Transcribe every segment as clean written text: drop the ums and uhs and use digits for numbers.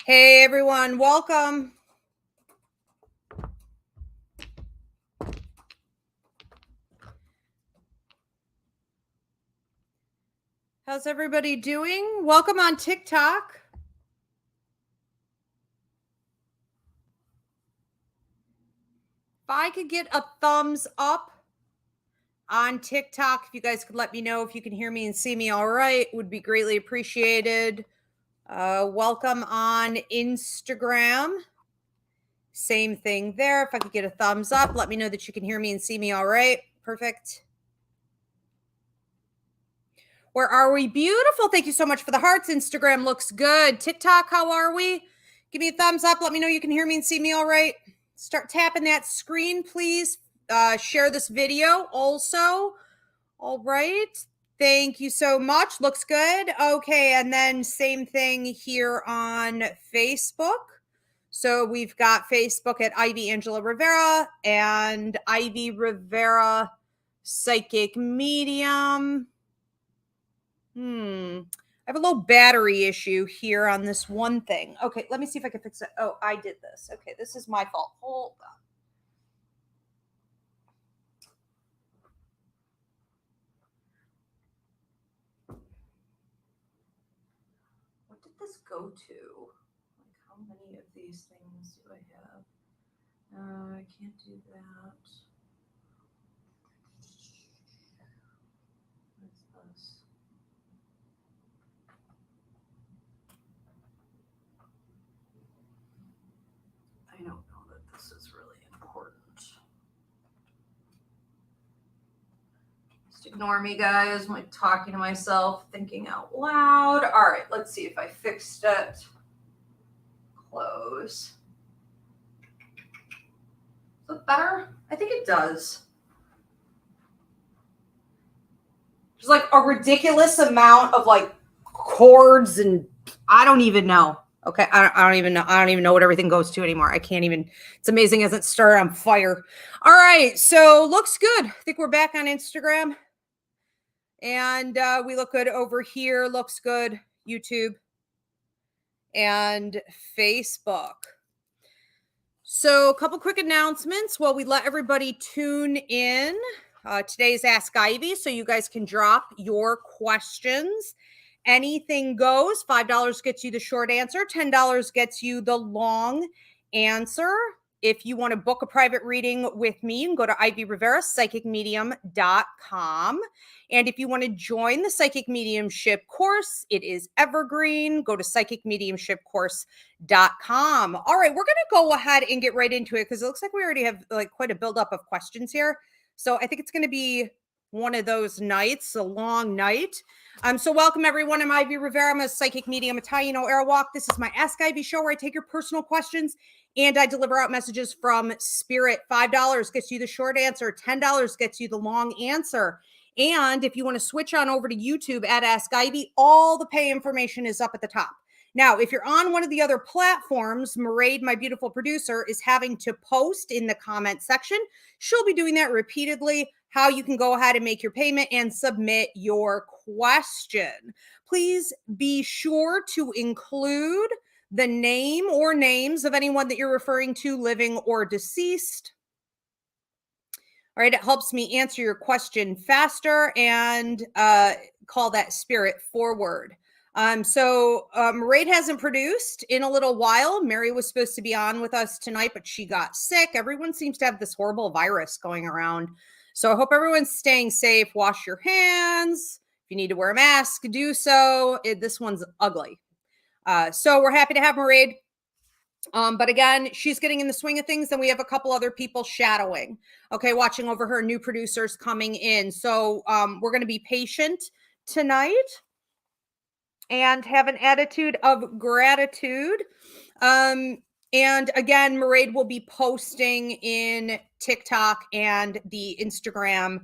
Hey everyone, welcome. How's everybody doing? Welcome on TikTok. If I could get a thumbs up on TikTok, if you guys could let me know if you can hear me and see me all right, would be greatly appreciated. Welcome on Instagram. Same thing there. If I could get a thumbs up, let me know that you can hear me and see me all right. Perfect. Where are we? Beautiful. Thank you so much for the hearts. Instagram looks good. TikTok, how are we? Give me a thumbs up. Let me know you can hear me and see me all right. Start tapping that screen, please. Share this video also. All right. Thank you so much. Looks good. Okay. And then same thing here on Facebook. So we've got Facebook at Ivy Angela Rivera and Ivy Rivera Psychic Medium. I have a little battery issue here on this one thing. Okay, let me see if I can fix it. Oh, I did this. Okay, this is my fault. Hold on. What did this go to? Like, how many of these things do I have? I can't do that. What's this? I don't know that this is really important. Just ignore me, guys. I'm like talking to myself, thinking out loud. All right, let's see if I fixed it. Close. Is it better? I think it does. There's like a ridiculous amount of like cords and I don't even know. Okay, I don't even know. I don't even know what everything goes to anymore. I can't even. It's amazing as it started on fire. All right, so looks good. I think we're back on Instagram, and we look good over here. Looks good. YouTube and Facebook. So a couple quick announcements while we let everybody tune in. Today's Ask Ivy, so you guys can drop your questions. Anything goes. $5 gets you the short answer. $10 gets you the long answer. If you want to book a private reading with me, you can go to ivyriverapsychicmedium.com. And if you want to join the Psychic Mediumship course, it is evergreen. Go to psychicmediumshipcourse.com. All right, we're going to go ahead and get right into it because it looks like we already have like quite a buildup of questions here. So I think it's going to be one of those nights, a long night. So welcome everyone. I'm Ivy Rivera. I'm a psychic medium, Italian Airwalk. This is my Ask Ivy show where I take your personal questions and I deliver out messages from Spirit. $5 gets you the short answer. $10 gets you the long answer. And if you want to switch on over to YouTube at Ask Ivy, all the pay information is up at the top. Now, if you're on one of the other platforms, Mairead, my beautiful producer, is having to post in the comment section. She'll be doing that repeatedly, how you can go ahead and make your payment and submit your question. Please be sure to include the name or names of anyone that you're referring to, living or deceased. All right, it helps me answer your question faster and call that spirit forward. So Mairead hasn't produced in a little while. Mary was supposed to be on with us tonight, but she got sick. Everyone seems to have this horrible virus going around. So I hope everyone's staying safe. Wash your hands. If you need to wear a mask, do so. This one's ugly. So we're happy to have Mairead. But again, she's getting in the swing of things, and we have a couple other people shadowing. Okay, watching over her, new producers coming in. So we're going to be patient tonight and have an attitude of gratitude. And again, Mairead will be posting in TikTok and the Instagram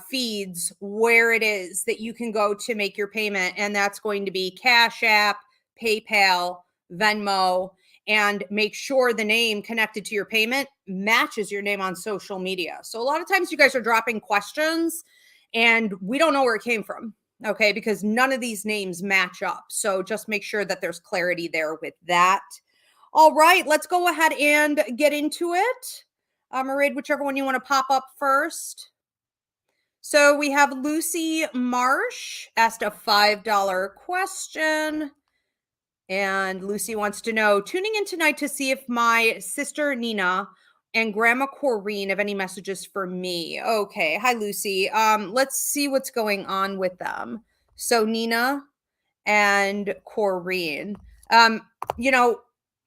feeds where it is that you can go to make your payment. And that's going to be Cash App, PayPal, Venmo, and make sure the name connected to your payment matches your name on social media. So a lot of times you guys are dropping questions and we don't know where it came from. Okay, because none of these names match up. So just make sure that there's clarity there with that. All right, let's go ahead and get into it. Mairead, whichever one you want to pop up first. So we have Lucy Marsh asked a $5 question. And Lucy wants to know, tuning in tonight to see if my sister Nina and Grandma Corrine have any messages for me. Okay. Hi, Lucy. Let's see what's going on with them. So Nina and Corrine. Um, you know,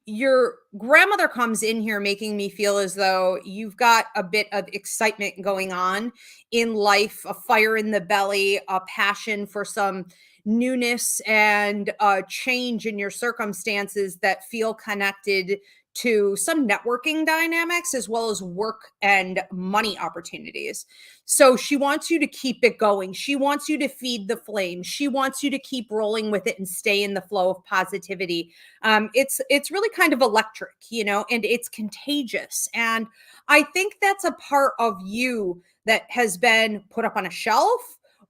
your grandmother comes in here making me feel as though you've got a bit of excitement going on in life, a fire in the belly, a passion for some newness and a change in your circumstances that feel connected to some networking dynamics as well as work and money opportunities. So she wants you to keep it going. She wants you to feed the flame. She wants you to keep rolling with it and stay in the flow of positivity. It's really kind of electric, and it's contagious. And I think that's a part of you that has been put up on a shelf,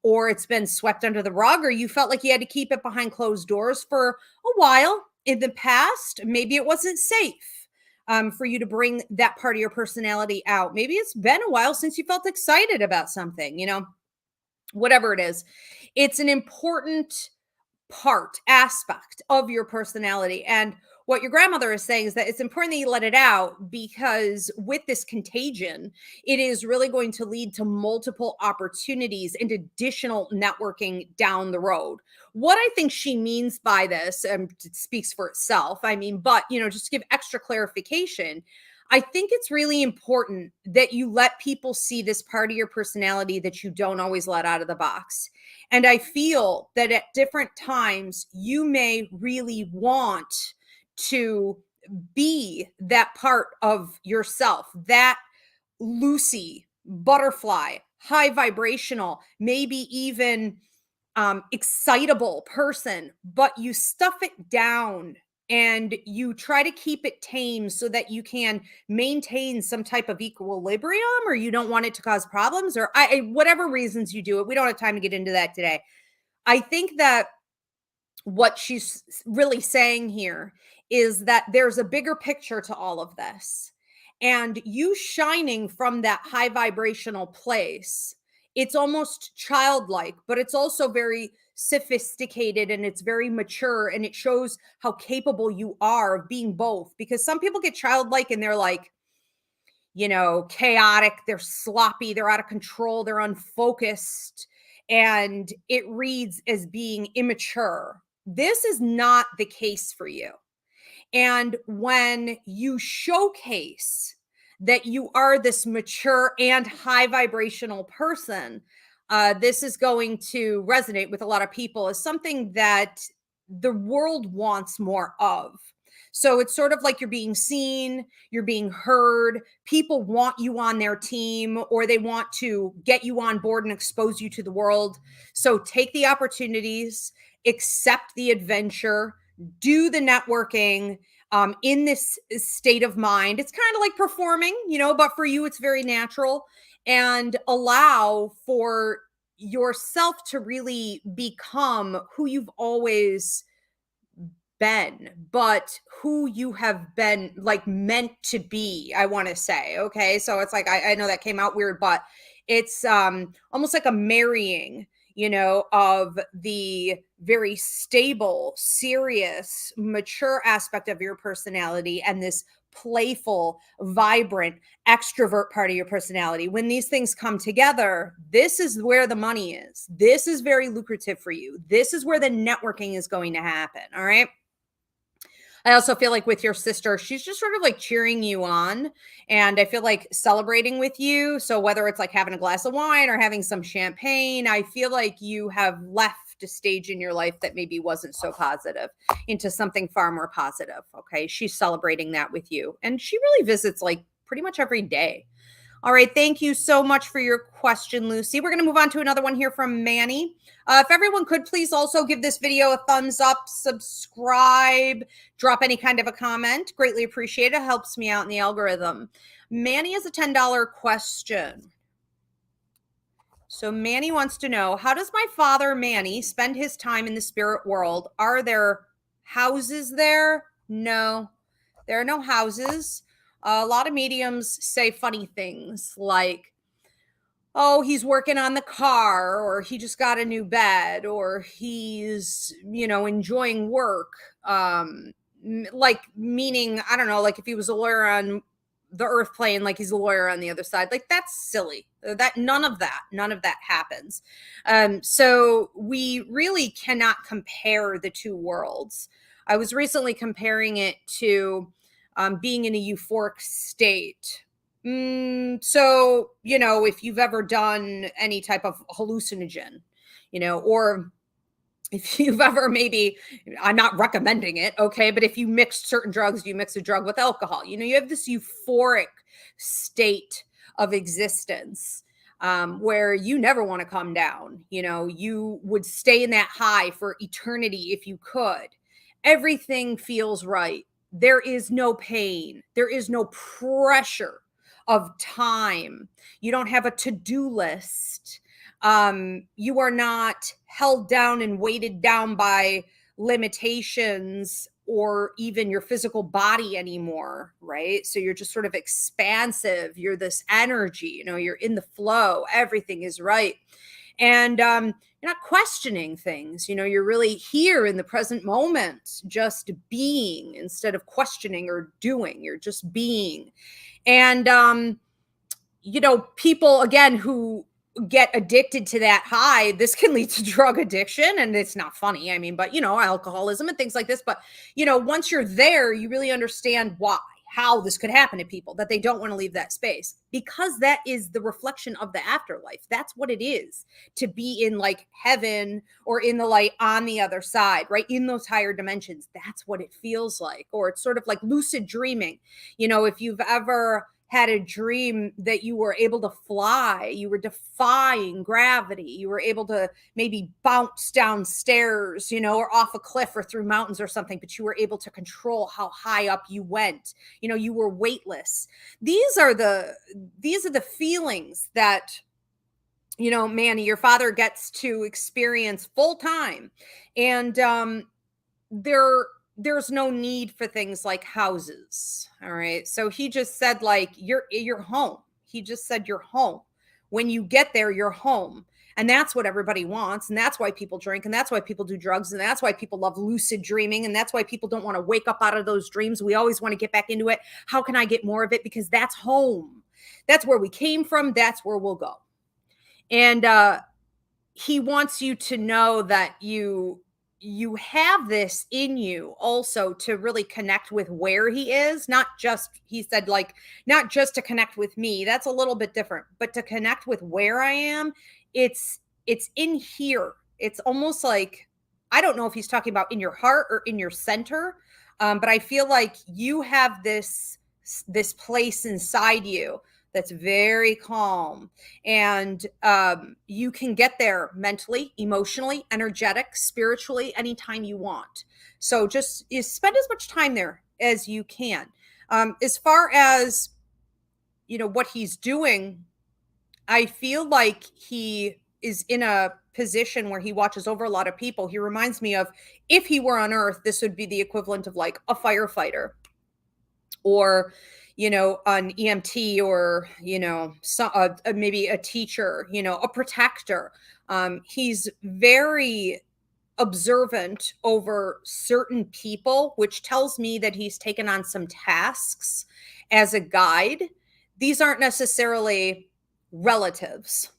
or it's been swept under the rug, or you felt like you had to keep it behind closed doors for a while in the past. Maybe it wasn't safe for you to bring that part of your personality out. Maybe it's been a while since you felt excited about something, whatever it is. It's an important aspect of your personality. And what your grandmother is saying is that it's important that you let it out, because with this contagion, it is really going to lead to multiple opportunities and additional networking down the road. What I think she means by this, it speaks for itself. But just to give extra clarification, I think it's really important that you let people see this part of your personality that you don't always let out of the box. And I feel that at different times, you may really want to be that part of yourself, that Lucy, butterfly, high vibrational, maybe even excitable person, but you stuff it down and you try to keep it tame so that you can maintain some type of equilibrium, or you don't want it to cause problems, or whatever reasons you do it. We don't have time to get into that today. I think that what she's really saying here is that there's a bigger picture to all of this. And you shining from that high vibrational place, it's almost childlike, but it's also very sophisticated and it's very mature, and it shows how capable you are of being both. Because some people get childlike and they're like, chaotic, they're sloppy, they're out of control, they're unfocused, and it reads as being immature. This is not the case for you. And when you showcase that you are this mature and high vibrational person, this is going to resonate with a lot of people as something that the world wants more of. So it's sort of like you're being seen, you're being heard. People want you on their team, or they want to get you on board and expose you to the world. So take the opportunities, accept the adventure, do the networking in this state of mind. It's kind of like performing, but for you, it's very natural, and allow for yourself to really become who you've always been, but who you have been like meant to be, I want to say. Okay. So it's like, I know that came out weird, but it's almost like a marrying, of the very stable, serious, mature aspect of your personality and this playful, vibrant, extrovert part of your personality. When these things come together, this is where the money is. This is very lucrative for you. This is where the networking is going to happen. All right. I also feel like with your sister, she's just sort of like cheering you on, and I feel like celebrating with you. So whether it's like having a glass of wine or having some champagne, I feel like you have left a stage in your life that maybe wasn't so positive into something far more positive. Okay. She's celebrating that with you, and she really visits like pretty much every day. All right. Thank you so much for your question, Lucy. We're going to move on to another one here from Manny. If everyone could please also give this video a thumbs up, subscribe, drop any kind of a comment. Greatly appreciate it. Helps me out in the algorithm. Manny has a $10 question. So Manny wants to know, how does my father Manny spend his time in the spirit world? Are there houses there? No, there are no houses. A lot of mediums say funny things like, oh, he's working on the car, or he just got a new bed, or he's, enjoying work. Like, meaning, I don't know, like if he was a lawyer on the earth plane, like he's a lawyer on the other side. Like, that's silly. That none of that happens. So we really cannot compare the two worlds. I was recently comparing it to being in a euphoric state. So, if you've ever done any type of hallucinogen, or if you've ever maybe, I'm not recommending it, okay, but if you mix certain drugs, you mix a drug with alcohol, you have this euphoric state of existence, where you never want to come down. You would stay in that high for eternity if you could. Everything feels right. There is no pain, there is no pressure of time. You don't have a to-do list. You are not held down and weighted down by limitations or even your physical body anymore, right? So you're just sort of expansive. You're this energy, you're in the flow. Everything is right. And you're not questioning things, you're really here in the present moment, just being instead of questioning or doing. You're just being. And people again who get addicted to that high, this can lead to drug addiction, and it's not funny, I mean, but alcoholism and things like this. But once you're there, you really understand how this could happen to people, that they don't want to leave that space, because that is the reflection of the afterlife. That's what it is to be in like heaven or in the light on the other side, right? In those higher dimensions. That's what it feels like. Or it's sort of like lucid dreaming. If you've ever had a dream that you were able to fly, you were defying gravity, you were able to maybe bounce downstairs, or off a cliff or through mountains or something, but you were able to control how high up you went. You were weightless. These are the feelings that Manny, your father, gets to experience full time. And there's no need for things like houses. All right. So he just said, like, you're home. He just said you're home. When you get there, you're home. And that's what everybody wants. And that's why people drink. And that's why people do drugs. And that's why people love lucid dreaming. And that's why people don't want to wake up out of those dreams. We always want to get back into it. How can I get more of it? Because that's home. That's where we came from. That's where we'll go. And he wants you to know that you have this in you also to really connect with where he is. Not just, he said, like, not just to connect with me. That's a little bit different, but to connect with where I am. It's in here. It's almost like, I don't know if he's talking about in your heart or in your center. But I feel like you have this place inside you that's very calm, and you can get there mentally, emotionally, energetic, spiritually, anytime you want. So just spend as much time there as you can. As far as what he's doing, I feel like he is in a position where he watches over a lot of people. He reminds me of, if he were on Earth, this would be the equivalent of like a firefighter, or an EMT, or maybe a teacher, a protector. He's very observant over certain people, which tells me that he's taken on some tasks as a guide. These aren't necessarily relatives.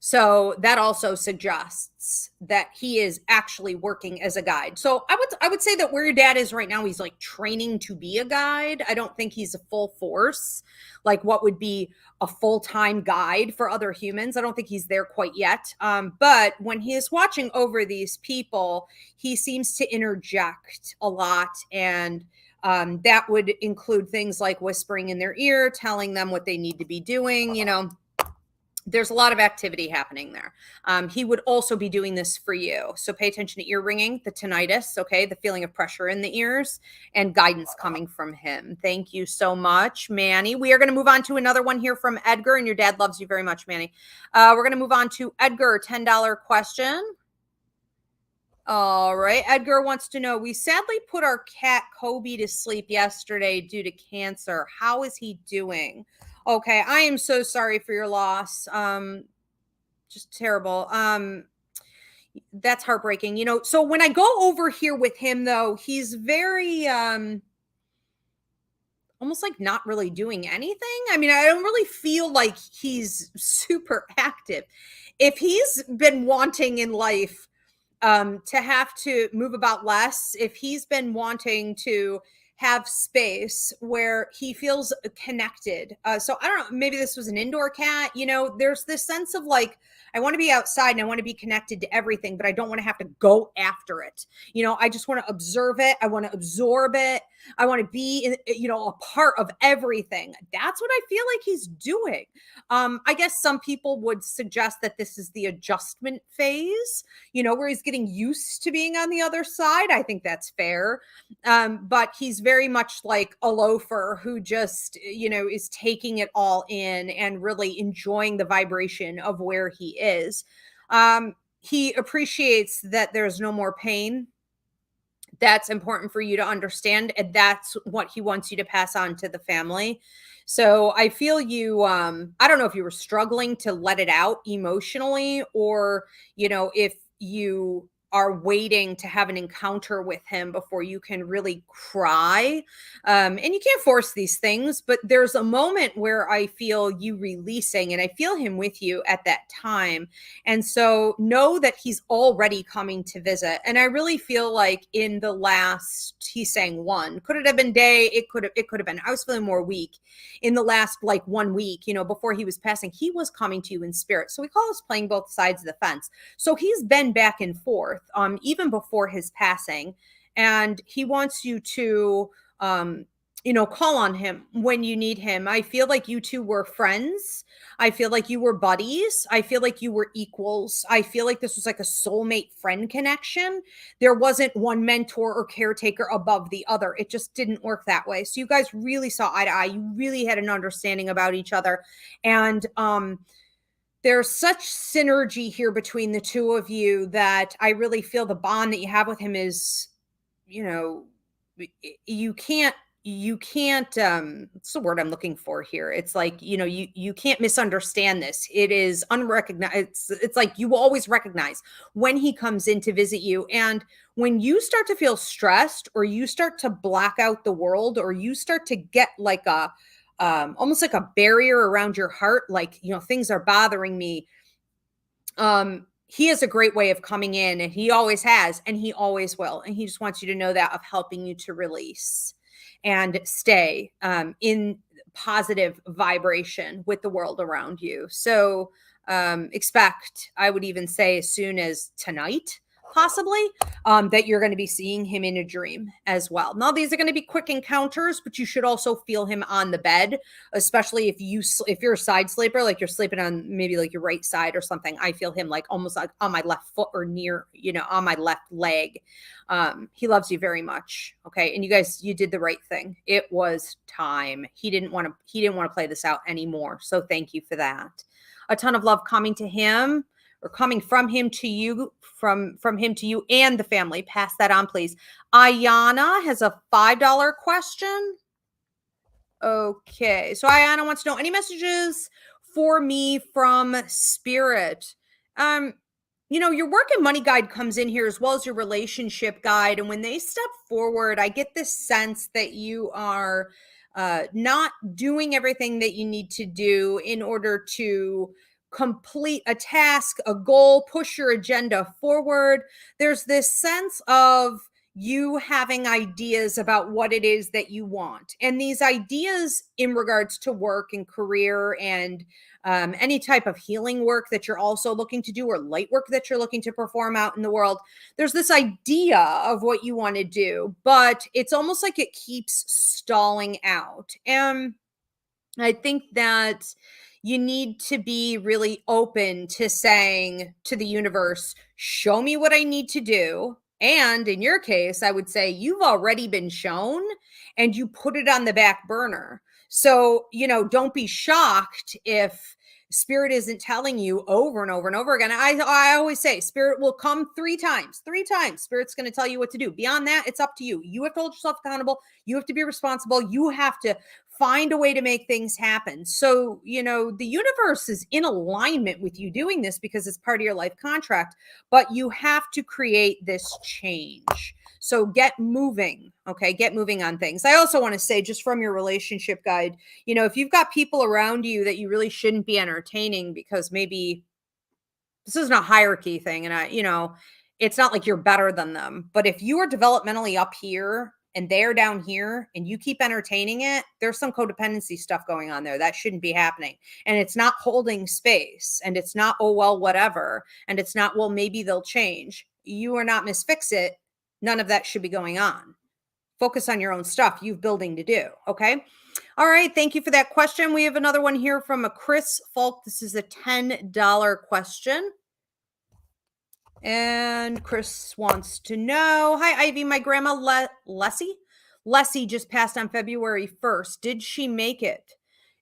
So that also suggests that he is actually working as a guide. So I would say that where your dad is right now, he's like training to be a guide. I don't think he's a full force, like what would be a full-time guide for other humans. I don't think he's there quite yet. But when he is watching over these people, he seems to interject a lot. And that would include things like whispering in their ear, telling them what they need to be doing, There's a lot of activity happening there. He would also be doing this for you. So pay attention to ear ringing, the tinnitus, okay, the feeling of pressure in the ears, and guidance coming from him. Thank you so much, Manny. We are going to move on to another one here from Edgar, and your dad loves you very much, Manny. We're going to move on to Edgar, $10 question. All right. Edgar wants to know, we sadly put our cat Kobe to sleep yesterday due to cancer. How is he doing? Okay, I am so sorry for your loss. Just terrible. That's heartbreaking. So when I go over here with him though, he's very almost like not really doing anything. I mean, I don't really feel like he's super active. If he's been wanting in life to have to move about less, if he's been wanting to have space where he feels connected. So I don't know, maybe this was an indoor cat. There's this sense of like, I want to be outside and I want to be connected to everything, but I don't want to have to go after it. I just want to observe it. I want to absorb it. I want to be, a part of everything. That's what I feel like he's doing. I guess some people would suggest that this is the adjustment phase, where he's getting used to being on the other side. I think that's fair. But he's very much like a loafer who just, is taking it all in and really enjoying the vibration of where he is. He appreciates that there's no more pain. That's important for you to understand, and that's what he wants you to pass on to the family. So I feel you, I don't know if you were struggling to let it out emotionally, or if you are waiting to have an encounter with him before you can really cry. And you can't force these things, but there's a moment where I feel you releasing, and I feel him with you at that time. And so know that he's already coming to visit. And I really feel like in the last, he's saying one, could it have been day? It could have been, I was feeling more weak in the last like 1 week, before he was passing, he was coming to you in spirit. So we call this playing both sides of the fence. So he's been back and forth, even before his passing. And he wants you to, call on him when you need him. I feel like you two were friends. I feel like you were buddies. I feel like you were equals. I feel like this was like a soulmate friend connection. There wasn't one mentor or caretaker above the other. It just didn't work that way. So you guys really saw eye to eye. You really had an understanding about each other. And, there's such synergy here between the two of you that I really feel the bond that you have with him is, you can't, what's the word I'm looking for here? It's like, you can't misunderstand this. It is unrecognized. It's like you will always recognize when he comes in to visit you. And when you start to feel stressed, or you start to black out the world, or you start to get like a, almost like a barrier around your heart, like, things are bothering me. He has a great way of coming in, and he always has, and he always will. And he just wants you to know that, of helping you to release and stay in positive vibration with the world around you. So expect, I would even say as soon as tonight, possibly, that you're going to be seeing him in a dream as well. Now, these are going to be quick encounters, but you should also feel him on the bed, especially if you're a side sleeper, like you're sleeping on maybe like your right side or something. I feel him like almost like on my left foot, or near, on my left leg. He loves you very much. Okay. And you guys, you did the right thing. It was time. He didn't want to play this out anymore. So thank you for that. A ton of love coming to him, or coming from him to you, from him to you and the family. Pass that on, please. Ayana has a $5 question. Okay. So Ayana wants to know, any messages for me from spirit? Your work and money guide comes in here, as well as your relationship guide. And when they step forward, I get this sense that you are not doing everything that you need to do in order to complete a task, a goal, push your agenda forward. There's this sense of you having ideas about what it is that you want. And these ideas in regards to work and career, and any type of healing work that you're also looking to do, or light work that you're looking to perform out in the world. There's this idea of what you want to do, but it's almost like it keeps stalling out. And I think that you need to be really open to saying to the universe, show me what I need to do. And in your case, I would say you've already been shown and you put it on the back burner. So, don't be shocked if spirit isn't telling you over and over and over again. I always say spirit will come three times. Three times spirit's going to tell you what to do. Beyond that, it's up to you. You have to hold yourself accountable. You have to be responsible. You have to find a way to make things happen. So, the universe is in alignment with you doing this because it's part of your life contract, but you have to create this change. So get moving, okay? Get moving on things. I also want to say, just from your relationship guide, if you've got people around you that you really shouldn't be entertaining because maybe this isn't a hierarchy thing, and it's not like you're better than them, but if you are developmentally up here and they're down here and you keep entertaining it, there's some codependency stuff going on there that shouldn't be happening. And it's not holding space, and it's not, oh, well, whatever. And it's not, well, maybe they'll change. You are not Miss Fix It. None of that should be going on. Focus on your own stuff you've building to do. Okay. All right. Thank you for that question. We have another one here from a Chris Falk. This is a $10 question. And Chris wants to know, hi, Ivy, my grandma Lessie just passed on February 1st. Did she make it?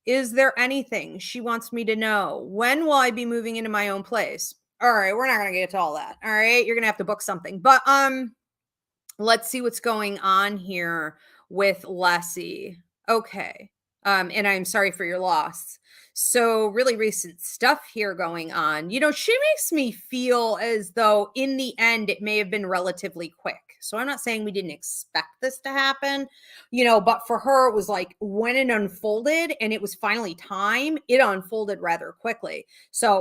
Is there anything she wants me to know? When will I be moving into my own place? All right. We're not going to get to all that. All right. You're going to have to book something, but, let's see what's going on here with Lessie. Okay. And I'm sorry for your loss. So really recent stuff here going on. She makes me feel as though in the end, it may have been relatively quick. So I'm not saying we didn't expect this to happen, but for her, it was like when it unfolded and it was finally time, it unfolded rather quickly. So,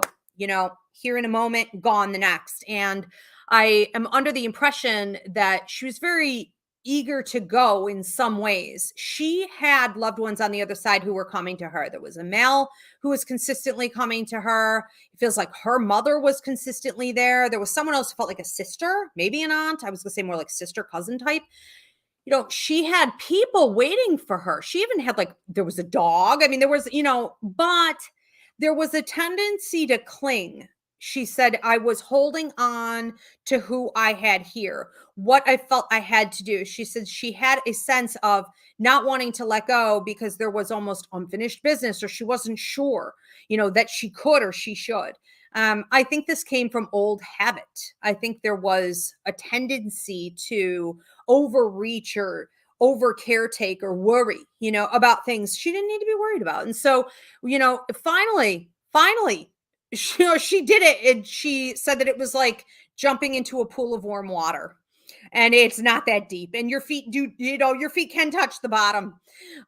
here in a moment, gone the next. And I am under the impression that she was very eager to go in some ways. She had loved ones on the other side who were coming to her. There was a male who was consistently coming to her. It feels like her mother was consistently there. There was someone else who felt like a sister, maybe an aunt. I was going to say more like sister cousin type. She had people waiting for her. She even had there was a dog. I mean, there was, but there was a tendency to cling. She said, I was holding on to who I had here, what I felt I had to do. She said she had a sense of not wanting to let go because there was almost unfinished business, or she wasn't sure, that she could or she should. I think this came from old habit. I think there was a tendency to overreach or over caretake or worry, about things she didn't need to be worried about. And so, finally, she did it. And she said that it was like jumping into a pool of warm water, and it's not that deep. And your feet your feet can touch the bottom.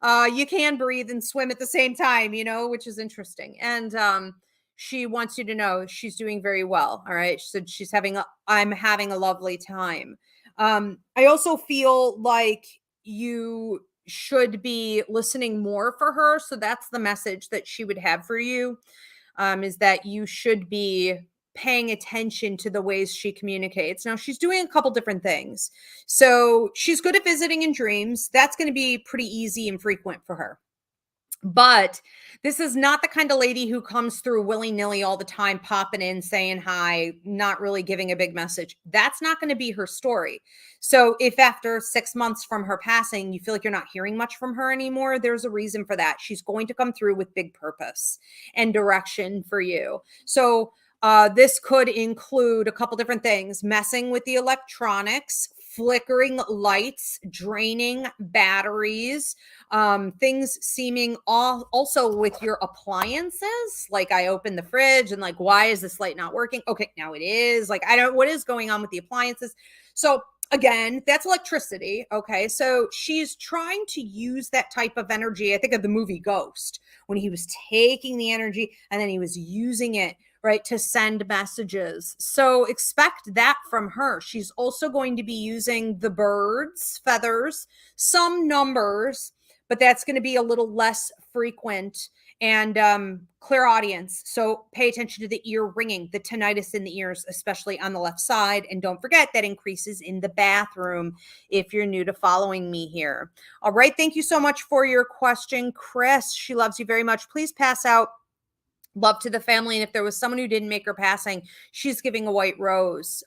You can breathe and swim at the same time, which is interesting. And, she wants you to know she's doing very well. All right. She said I'm having a lovely time. I also feel like you should be listening more for her. So that's the message that she would have for you, is that you should be paying attention to the ways she communicates. Now, she's doing a couple different things. So she's good at visiting in dreams. That's going to be pretty easy and frequent for her. But this is not the kind of lady who comes through willy-nilly all the time, popping in, saying hi, not really giving a big message. That's not going to be her story. So if after 6 months from her passing, you feel like you're not hearing much from her anymore, there's a reason for that. She's going to come through with big purpose and direction for you. So this could include a couple different things: messing with the electronics, flickering lights, draining batteries, things seeming also with your appliances. Like, I opened the fridge and why is this light not working? Okay, now it is. What is going on with the appliances? So again, that's electricity. Okay. So she's trying to use that type of energy. I think of the movie Ghost, when he was taking the energy and then he was using it, right, to send messages. So expect that from her. She's also going to be using the birds, feathers, some numbers, but that's going to be a little less frequent, and clairaudience. So pay attention to the ear ringing, the tinnitus in the ears, especially on the left side. And don't forget that increases in the bathroom if you're new to following me here. All right. Thank you so much for your question, Chris. She loves you very much. Please pass out Love to the family. And if there was someone who didn't make her passing, she's giving a white rose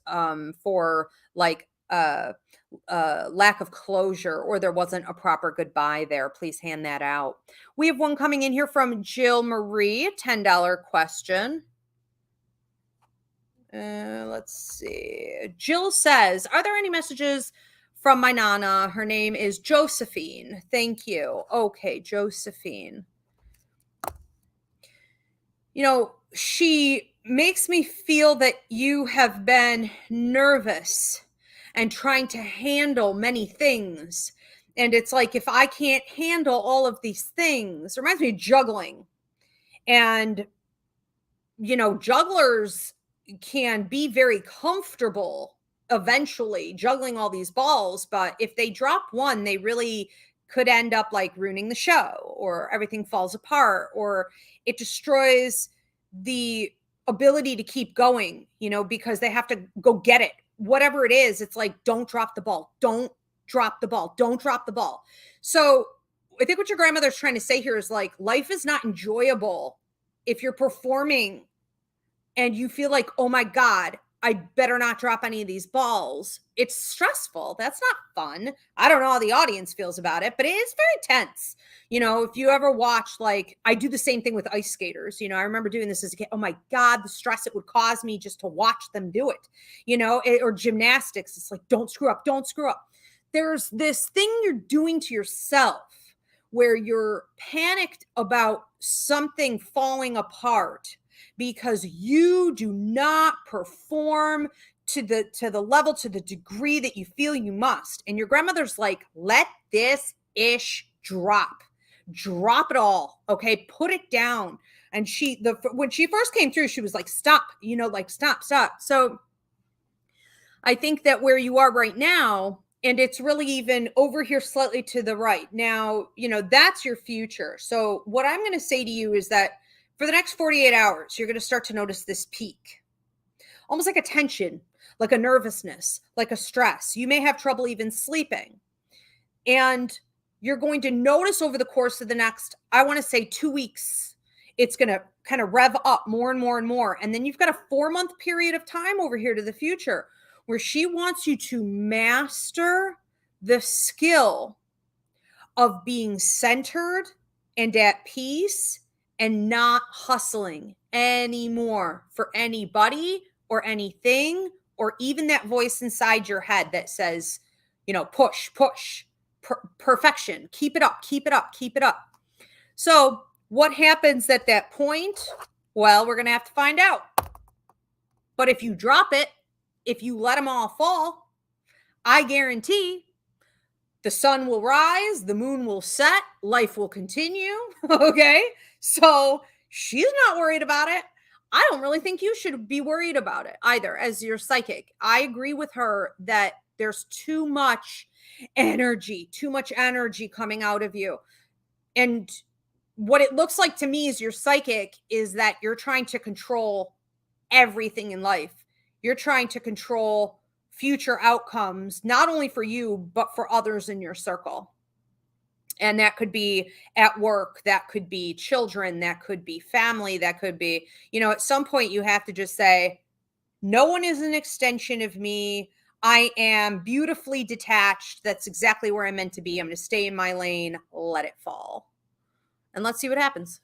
for like lack of closure, or there wasn't a proper goodbye there. Please hand that out. We have one coming in here from Jill Marie, $10 question. Let's see. Jill says, are there any messages from my Nana? Her name is Josephine. Thank you. Okay, Josephine. You know, she makes me feel that you have been nervous and trying to handle many things. And it's like, if I can't handle all of these things, it reminds me of juggling. And, you know, jugglers can be very comfortable eventually juggling all these balls. But if they drop one, they really could end up like ruining the show, or everything falls apart, or it destroys the ability to keep going, you know, because they have to go get it. Whatever it is, it's like, don't drop the ball. Don't drop the ball. Don't drop the ball. So I think what your grandmother's trying to say here is like, life is not enjoyable if you're performing and you feel like, oh my God, I better not drop any of these balls. It's stressful. That's not fun. I don't know how the audience feels about it, but it is very tense. You know, if you ever watch, like, I do the same thing with ice skaters. You know, I remember doing this as a kid. Oh my God, the stress it would cause me just to watch them do it, you know, or gymnastics. It's like, don't screw up, don't screw up. There's this thing you're doing to yourself where you're panicked about something falling apart because you do not perform to the level, to the degree that you feel you must. And your grandmother's like, let this ish drop it all. Okay. Put it down. And when she first came through, she was like, stop, you know, like stop. So I think that where you are right now, and it's really even over here slightly to the right now, you know, that's your future. So what I'm going to say to you is that for the next 48 hours, you're going to start to notice this peak, almost like a tension, like a nervousness, like a stress. You may have trouble even sleeping. And you're going to notice over the course of the next, I want to say 2 weeks, it's going to kind of rev up more and more and more. And then you've got a 4-month period of time over here to the future where she wants you to master the skill of being centered and at peace and not hustling anymore for anybody or anything, or even that voice inside your head that says, you know, push, perfection, keep it up, keep it up, keep it up. So what happens at that point? Well, we're going to have to find out. But if you drop it, if you let them all fall, I guarantee the sun will rise, the moon will set, life will continue. Okay. So she's not worried about it. I don't really think you should be worried about it either as your psychic. I agree with her that there's too much energy coming out of you. And what it looks like to me as your psychic is that you're trying to control everything in life. You're trying to control future outcomes, not only for you, but for others in your circle. And that could be at work, that could be children, that could be family, that could be, you know, at some point you have to just say, no one is an extension of me. I am beautifully detached. That's exactly where I'm meant to be. I'm going to stay in my lane, let it fall. And let's see what happens.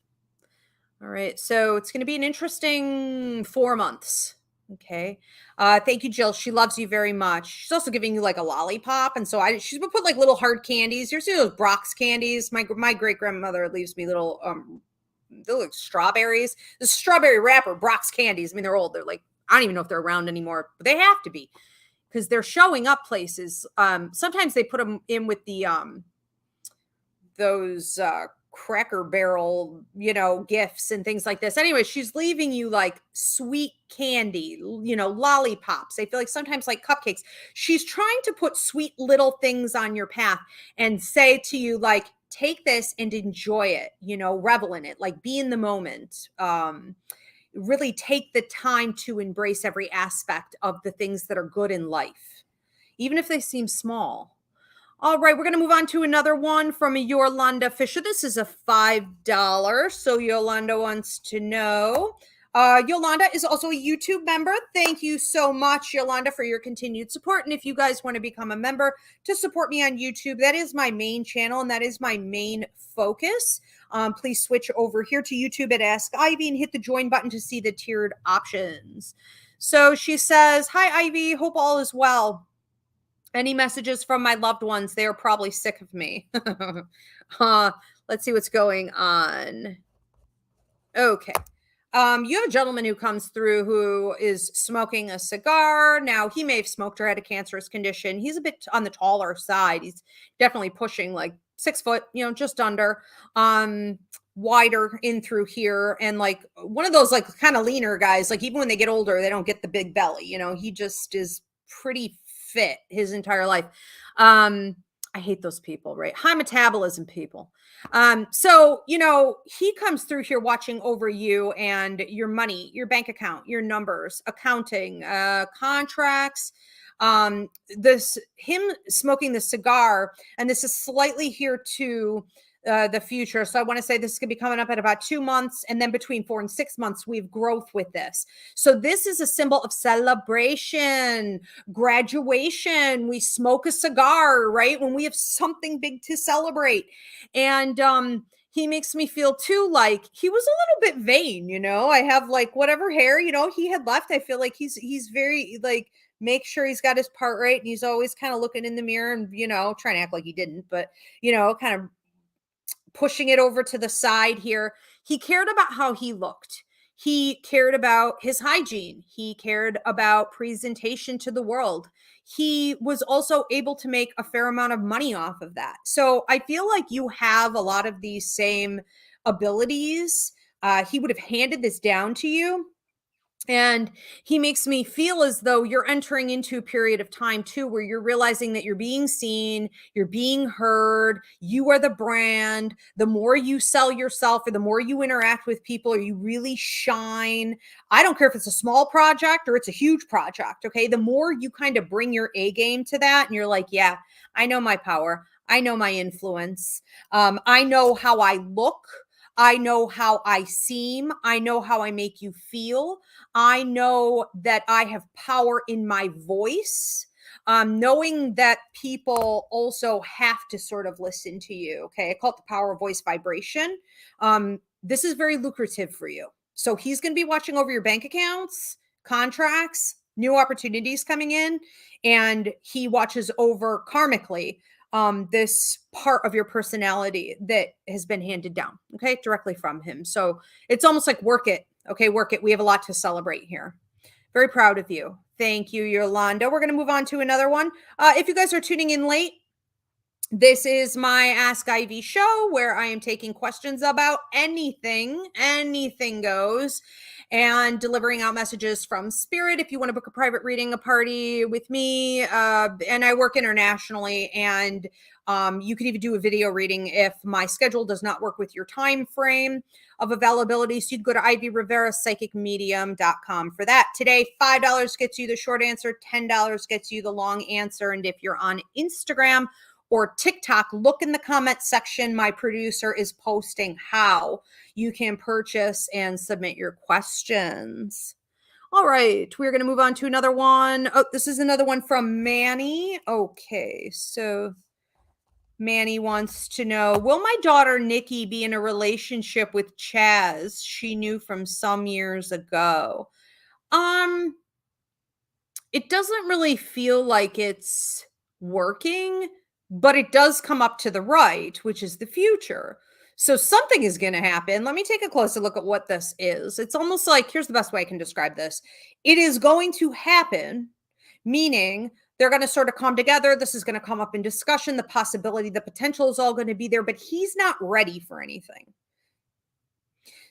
All right. So it's going to be an interesting 4 months. Okay. Thank you, Jill. She loves you very much. She's also giving you like a lollipop. And so she's going to put like little hard candies. You see those Brock's candies? My great grandmother leaves me little, they're like strawberries. The strawberry wrapper, Brock's candies. I mean, they're old. They're like, I don't even know if they're around anymore, but they have to be because they're showing up places. Sometimes they put them in with the, those, Cracker Barrel, you know, gifts and things like this. Anyway, she's leaving you like sweet candy, you know, lollipops. I feel like sometimes like cupcakes. She's trying to put sweet little things on your path and say to you, like, take this and enjoy it, you know, revel in it, like be in the moment. Really take the time to embrace every aspect of the things that are good in life, even if they seem small. All right, we're going to move on to another one from Yolanda Fisher. This is a $5. So Yolanda wants to know. Yolanda is also a YouTube member. Thank you so much, Yolanda, for your continued support. And if you guys want to become a member to support me on YouTube, that is my main channel and that is my main focus. Please switch over here to YouTube at Ask Ivy and hit the join button to see the tiered options. So she says, "Hi, Ivy. Hope all is well. Any messages from my loved ones? They are probably sick of me." Let's see what's going on. Okay. You have a gentleman who comes through who is smoking a cigar. Now, he may have smoked or had a cancerous condition. He's a bit on the taller side. He's definitely pushing like 6 foot, just under. Wider in through here, and like one of those like kind of leaner guys. Like even when they get older, they don't get the big belly. He just is pretty fit his entire life. I hate those people, right? High metabolism people. So, he comes through here watching over you and your money, your bank account, your numbers, accounting, contracts, him smoking the cigar, and this is slightly here to the future. So I want to say this is going to be coming up at about 2 months. And then between 4 and 6 months, we have growth with this. So this is a symbol of celebration, graduation. We smoke a cigar, right? When we have something big to celebrate. And, he makes me feel too like he was a little bit vain, I have like whatever hair, he had left. I feel like he's very like, make sure he's got his part right. And he's always kind of looking in the mirror and, trying to act like he didn't, but, kind of pushing it over to the side here. He cared about how he looked. He cared about his hygiene. He cared about presentation to the world. He was also able to make a fair amount of money off of that. So I feel like you have a lot of these same abilities. He would have handed this down to you. And he makes me feel as though you're entering into a period of time too, where you're realizing that you're being seen, you're being heard, you are the brand. The more you sell yourself or the more you interact with people or you really shine, I don't care if it's a small project or it's a huge project. Okay. The more you kind of bring your A game to that and you're like, yeah, I know my power. I know my influence. I know how I look. I know how I seem. I know how I make you feel. I know that I have power in my voice. Knowing that people also have to sort of listen to you. Okay. I call it the power of voice vibration. This is very lucrative for you. So he's going to be watching over your bank accounts, contracts, new opportunities coming in, and he watches over karmically this part of your personality that has been handed down, okay, directly from him. So it's almost like work it. Okay, work it. We have a lot to celebrate here. Very proud of you. Thank you, Yolanda. We're going to move on to another one. If you guys are tuning in late, this is my Ask Ivy show where I am taking questions about anything goes, and delivering out messages from spirit. If you want to book a private reading, a party with me, and I work internationally, and you could even do a video reading if my schedule does not work with your time frame of availability. So you can go to ivyriverapsychicmedium.com for that. Today, $5 gets you the short answer, $10 gets you the long answer. And if you're on Instagram or TikTok, look in the comment section. My producer is posting how you can purchase and submit your questions. All right, we're going to move on to another one. Oh, this is another one from Manny. Okay, so Manny wants to know, will my daughter Nikki be in a relationship with Chaz she knew from some years ago? It doesn't really feel like it's working, but it does come up to the right, which is the future. So something is going to happen. Let me take a closer look at what this is. It's almost like, here's the best way I can describe this. It is going to happen, meaning they're going to sort of come together. This is going to come up in discussion. The possibility, the potential is all going to be there, but he's not ready for anything.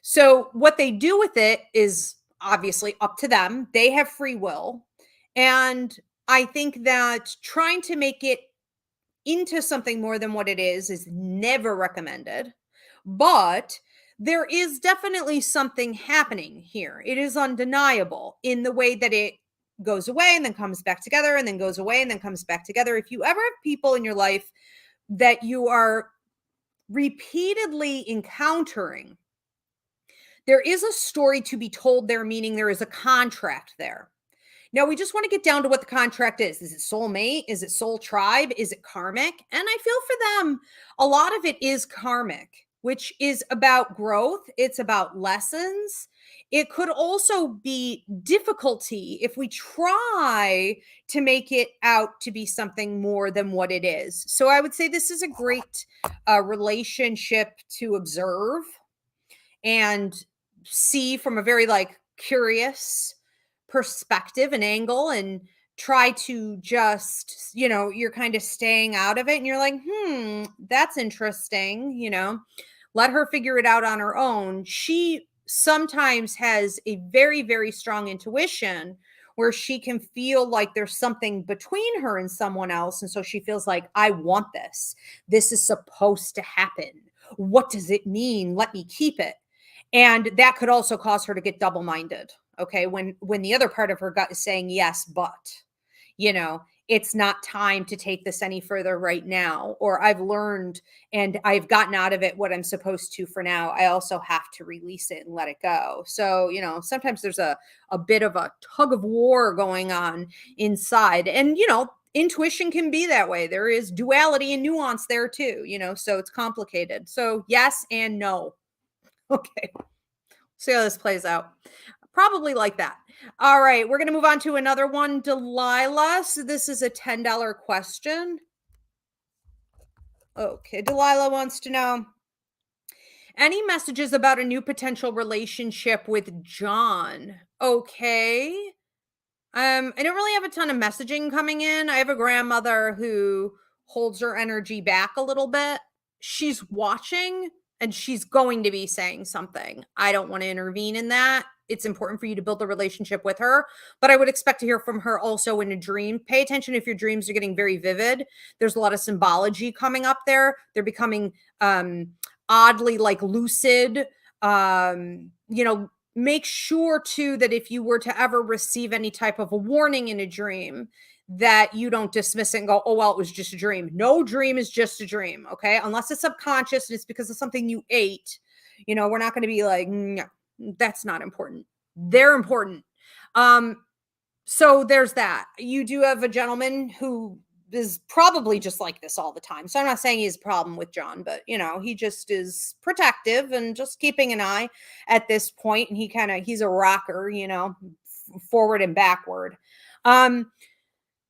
So what they do with it is obviously up to them. They have free will. And I think that trying to make it into something more than what it is never recommended. But there is definitely something happening here. It is undeniable in the way that it goes away and then comes back together and then goes away and then comes back together. If you ever have people in your life that you are repeatedly encountering, there is a story to be told there, meaning there is a contract there. Now, we just want to get down to what the contract is. Is it soulmate? Is it soul tribe? Is it karmic? And I feel for them, a lot of it is karmic, which is about growth. It's about lessons. It could also be difficulty if we try to make it out to be something more than what it is. So I would say this is a great relationship to observe and see from a very like curious perspective and angle, and try to just, you're kind of staying out of it and you're like, that's interesting, let her figure it out on her own. She sometimes has a very, very strong intuition where she can feel like there's something between her and someone else. And so she feels like, I want this. This is supposed to happen. What does it mean? Let me keep it. And that could also cause her to get double-minded. Okay. When the other part of her gut is saying, yes, but, it's not time to take this any further right now, or I've learned and I've gotten out of it what I'm supposed to for now. I also have to release it and let it go. So, sometimes there's a bit of a tug of war going on inside, and, intuition can be that way. There is duality and nuance there too, so it's complicated. So yes and no. Okay. See how this plays out. Probably like that. All right. We're going to move on to another one. Delilah. So this is a $10 question. Okay. Delilah wants to know any messages about a new potential relationship with John. Okay. I don't really have a ton of messaging coming in. I have a grandmother who holds her energy back a little bit. She's watching and she's going to be saying something. I don't want to intervene in that. It's important for you to build a relationship with her, but I would expect to hear from her also in a dream. Pay attention if your dreams are getting very vivid. There's a lot of symbology coming up there. They're becoming oddly like lucid. Make sure too that if you were to ever receive any type of a warning in a dream, that you don't dismiss it and go, oh, well, it was just a dream. No dream is just a dream. Okay. Unless it's subconscious and it's because of something you ate, we're not going to be like, no, that's not important. They're important. So there's that. You do have a gentleman who is probably just like this all the time. So I'm not saying he's a problem with John, but he just is protective and just keeping an eye at this point. And he's a rocker, forward and backward.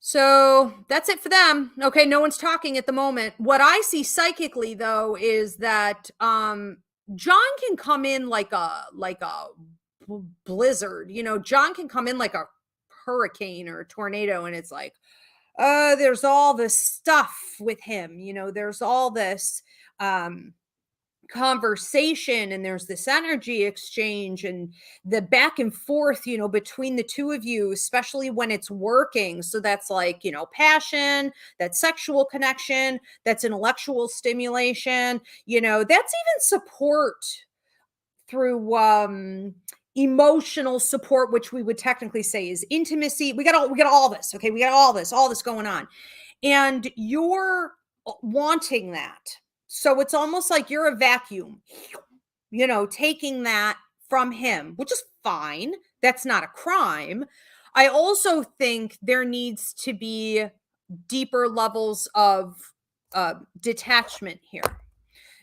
So that's it for them. Okay. No one's talking at the moment. What I see psychically though, is that, John can come in like a blizzard, John can come in like a hurricane or a tornado. And it's like, there's all this stuff with him, there's all this, conversation, and there's this energy exchange and the back and forth, between the two of you, especially when it's working. So that's like, passion, that's sexual connection, that's intellectual stimulation, that's even support through emotional support, which we would technically say is intimacy. We got all this. Okay. We got all this going on, and you're wanting that. So it's almost like you're a vacuum, taking that from him, which is fine. That's not a crime. I also think there needs to be deeper levels of detachment here.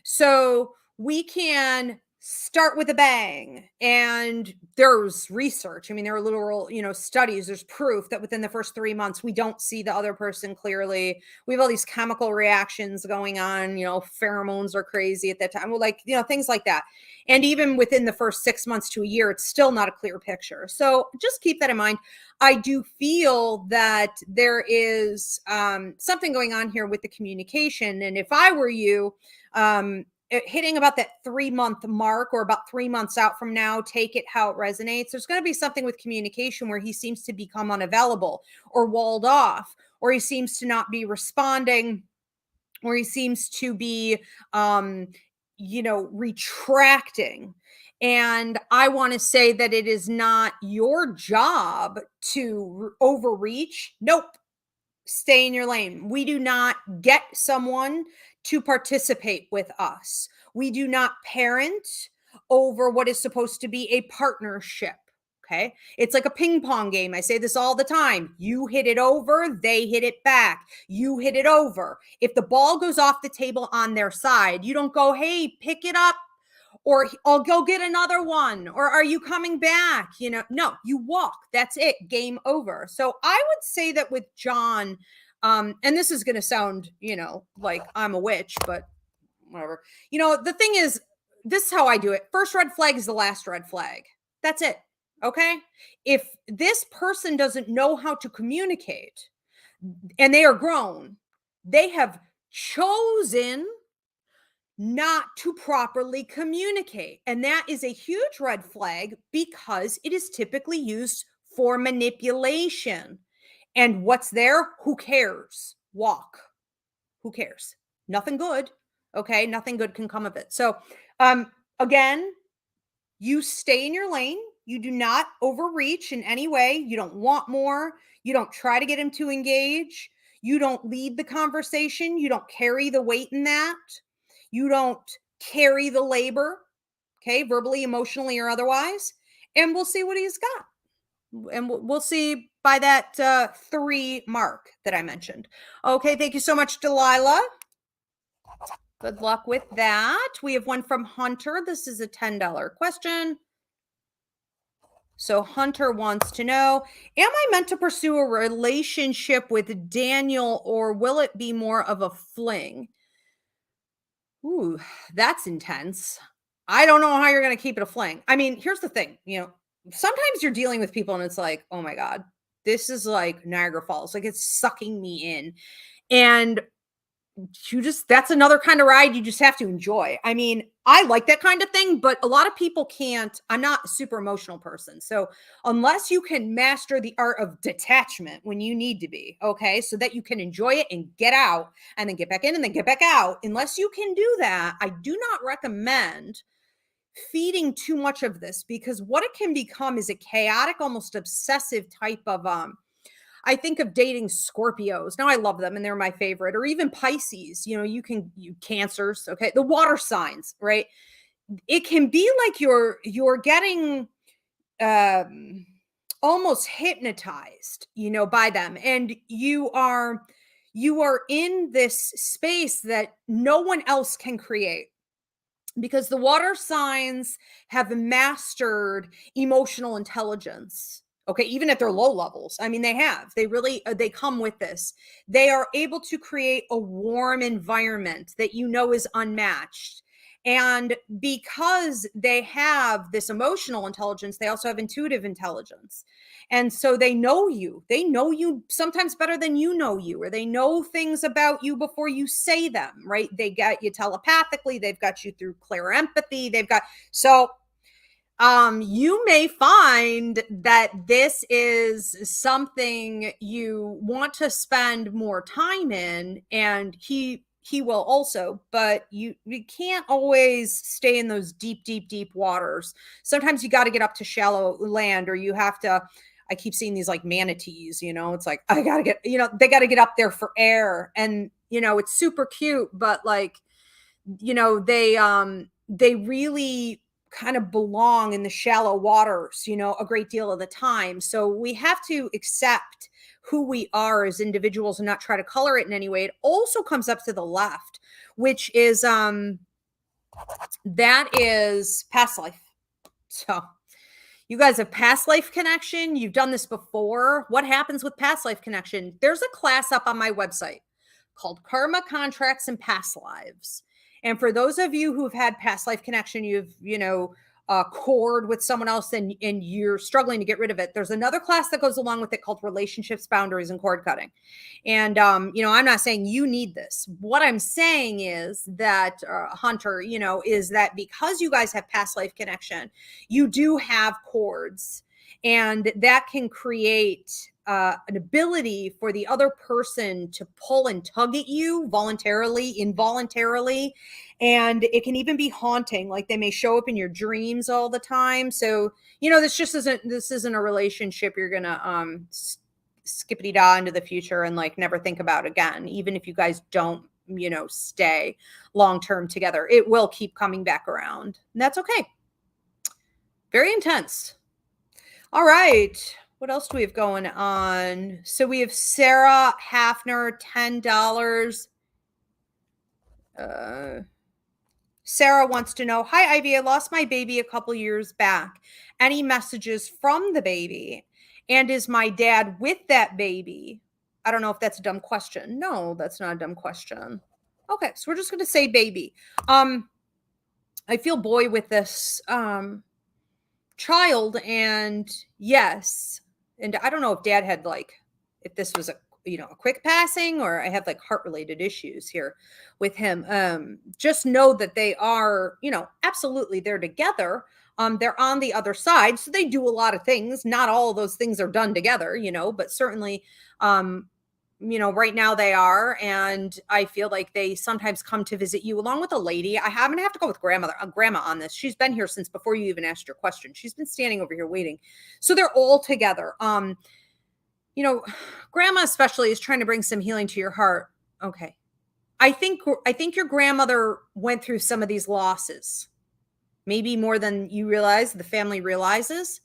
So we can start with a bang, and there's research. I mean, there are literal, studies. There's proof that within the first 3 months, we don't see the other person clearly. We have all these chemical reactions going on, pheromones are crazy at that time. Well, like, things like that. And even within the first 6 months to a year, it's still not a clear picture. So just keep that in mind. I do feel that there is something going on here with the communication. And if I were you, hitting about that 3-month mark, or about 3 months out from now, take it how it resonates. There's going to be something with communication where he seems to become unavailable or walled off, or he seems to not be responding, or he seems to be retracting. And I want to say that it is not your job to overreach. Nope. Stay in your lane. We do not get someone to participate with us. We do not parent over what is supposed to be a partnership. Okay. It's like a ping pong game. I say this all the time. You hit it over, they hit it back. You hit it over. If the ball goes off the table on their side, you don't go, hey, pick it up, or I'll go get another one, or are you coming back? No, you walk. That's it. Game over. So I would say that with John, and this is going to sound, like I'm a witch, but whatever. The thing is, this is how I do it. First red flag is the last red flag. That's it. Okay. If this person doesn't know how to communicate and they are grown, they have chosen not to properly communicate. And that is a huge red flag because it is typically used for manipulation. And what's there? Who cares? Walk. Who cares? Nothing good. Okay. Nothing good can come of it. So, again, you stay in your lane. You do not overreach in any way. You don't want more. You don't try to get him to engage. You don't lead the conversation. You don't carry the weight in that. You don't carry the labor, okay, verbally, emotionally, or otherwise. And we'll see what he's got. And we'll see by that 3 mark that I mentioned. Okay, thank you so much, Delilah. Good luck with that. We have one from Hunter. This is a $10 question. So Hunter wants to know, am I meant to pursue a relationship with Daniel, or will it be more of a fling? Ooh, that's intense. I don't know how you're going to keep it a fling. I mean, here's the thing, sometimes you're dealing with people and it's like, oh my God, this is like Niagara Falls. Like, it's sucking me in. And that's another kind of ride you just have to enjoy. I mean, I like that kind of thing, but a lot of people can't. I'm not a super emotional person. So unless you can master the art of detachment when you need to be, okay, so that you can enjoy it and get out and then get back in and then get back out, unless you can do that, I do not recommend feeding too much of this, because what it can become is a chaotic, almost obsessive type of, I think of dating Scorpios. Now I love them and they're my favorite, or even Pisces, you Cancers. Okay. The water signs, right? It can be like you're getting, almost hypnotized, by them. And you are in this space that no one else can create, because the water signs have mastered emotional intelligence. Okay, even at their low levels. I mean, they really, they come with this. They are able to create a warm environment that is unmatched. And because they have this emotional intelligence, they also have intuitive intelligence. And so they know you sometimes better than you know you, or they know things about you before you say them, right? They got you telepathically. They've got you through clear empathy. You may find that this is something you want to spend more time in, and he will also, but you can't always stay in those deep, deep, deep waters. Sometimes you got to get up to shallow land, or you have to, I keep seeing these like manatees, it's like, I got to get, they got to get up there for air, and, it's super cute, but like, they really kind of belong in the shallow waters, a great deal of the time. So we have to accept who we are as individuals and not try to color it in any way. It also comes up to the left, which is, that is past life. So you guys have past life connection. You've done this before. What happens with past life connection? There's a class up on my website called Karma, Contracts, and Past Lives. And for those of you who've had past life connection, you've, cord with someone else and you're struggling to get rid of it, there's another class that goes along with it called Relationships, Boundaries, and Cord Cutting. And, I'm not saying you need this. What I'm saying is that, Hunter, is that because you guys have past life connection, you do have cords. And that can create an ability for the other person to pull and tug at you voluntarily, involuntarily. And it can even be haunting. Like they may show up in your dreams all the time. So, this isn't a relationship you're going to skippity da into the future and like never think about again. Even if you guys don't, stay long term together, it will keep coming back around. And that's okay. Very intense. All right. What else do we have going on? So we have Sarah Hafner, $10. Sarah wants to know, hi, Ivy, I lost my baby a couple years back. Any messages from the baby? And is my dad with that baby? I don't know if that's a dumb question. No, that's not a dumb question. Okay, so we're just going to say baby. I feel boy with this child, and yes, and I don't know if dad had if this was a quick passing, or I have like heart related issues here with him. Just know that they are absolutely, they're together. They're on the other side, so they do a lot of things. Not all of those things are done together, but certainly right now they are. And I feel like they sometimes come to visit you along with a lady. I'm gonna have to go with grandma on this. She's been here since before you even asked your question. She's been standing over here waiting. So they're all together. Grandma especially is trying to bring some healing to your heart. Okay. I think your grandmother went through some of these losses, maybe more than you realize, the family realizes.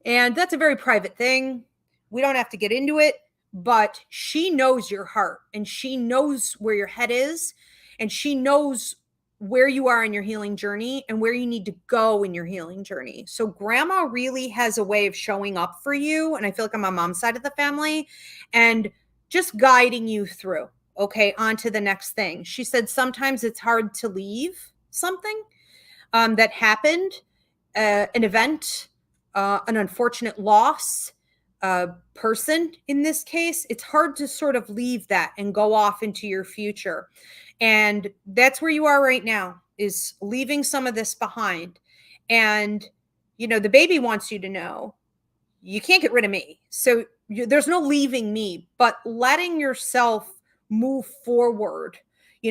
And that's a very private thing. We don't have to get into it. But she knows your heart, and she knows where your head is, and she knows where you are in your healing journey and where you need to go in your healing journey. So grandma really has a way of showing up for you. And I feel like I'm on mom's side of the family and just guiding you through, okay, on to the next thing. She said, sometimes it's hard to leave something that happened, an event, an unfortunate loss, person in this case. It's hard to sort of leave that and go off into your future. And that's where you are right now, is leaving some of this behind. And, the baby wants you to know you can't get rid of me. So there's no leaving me, but letting yourself move forward,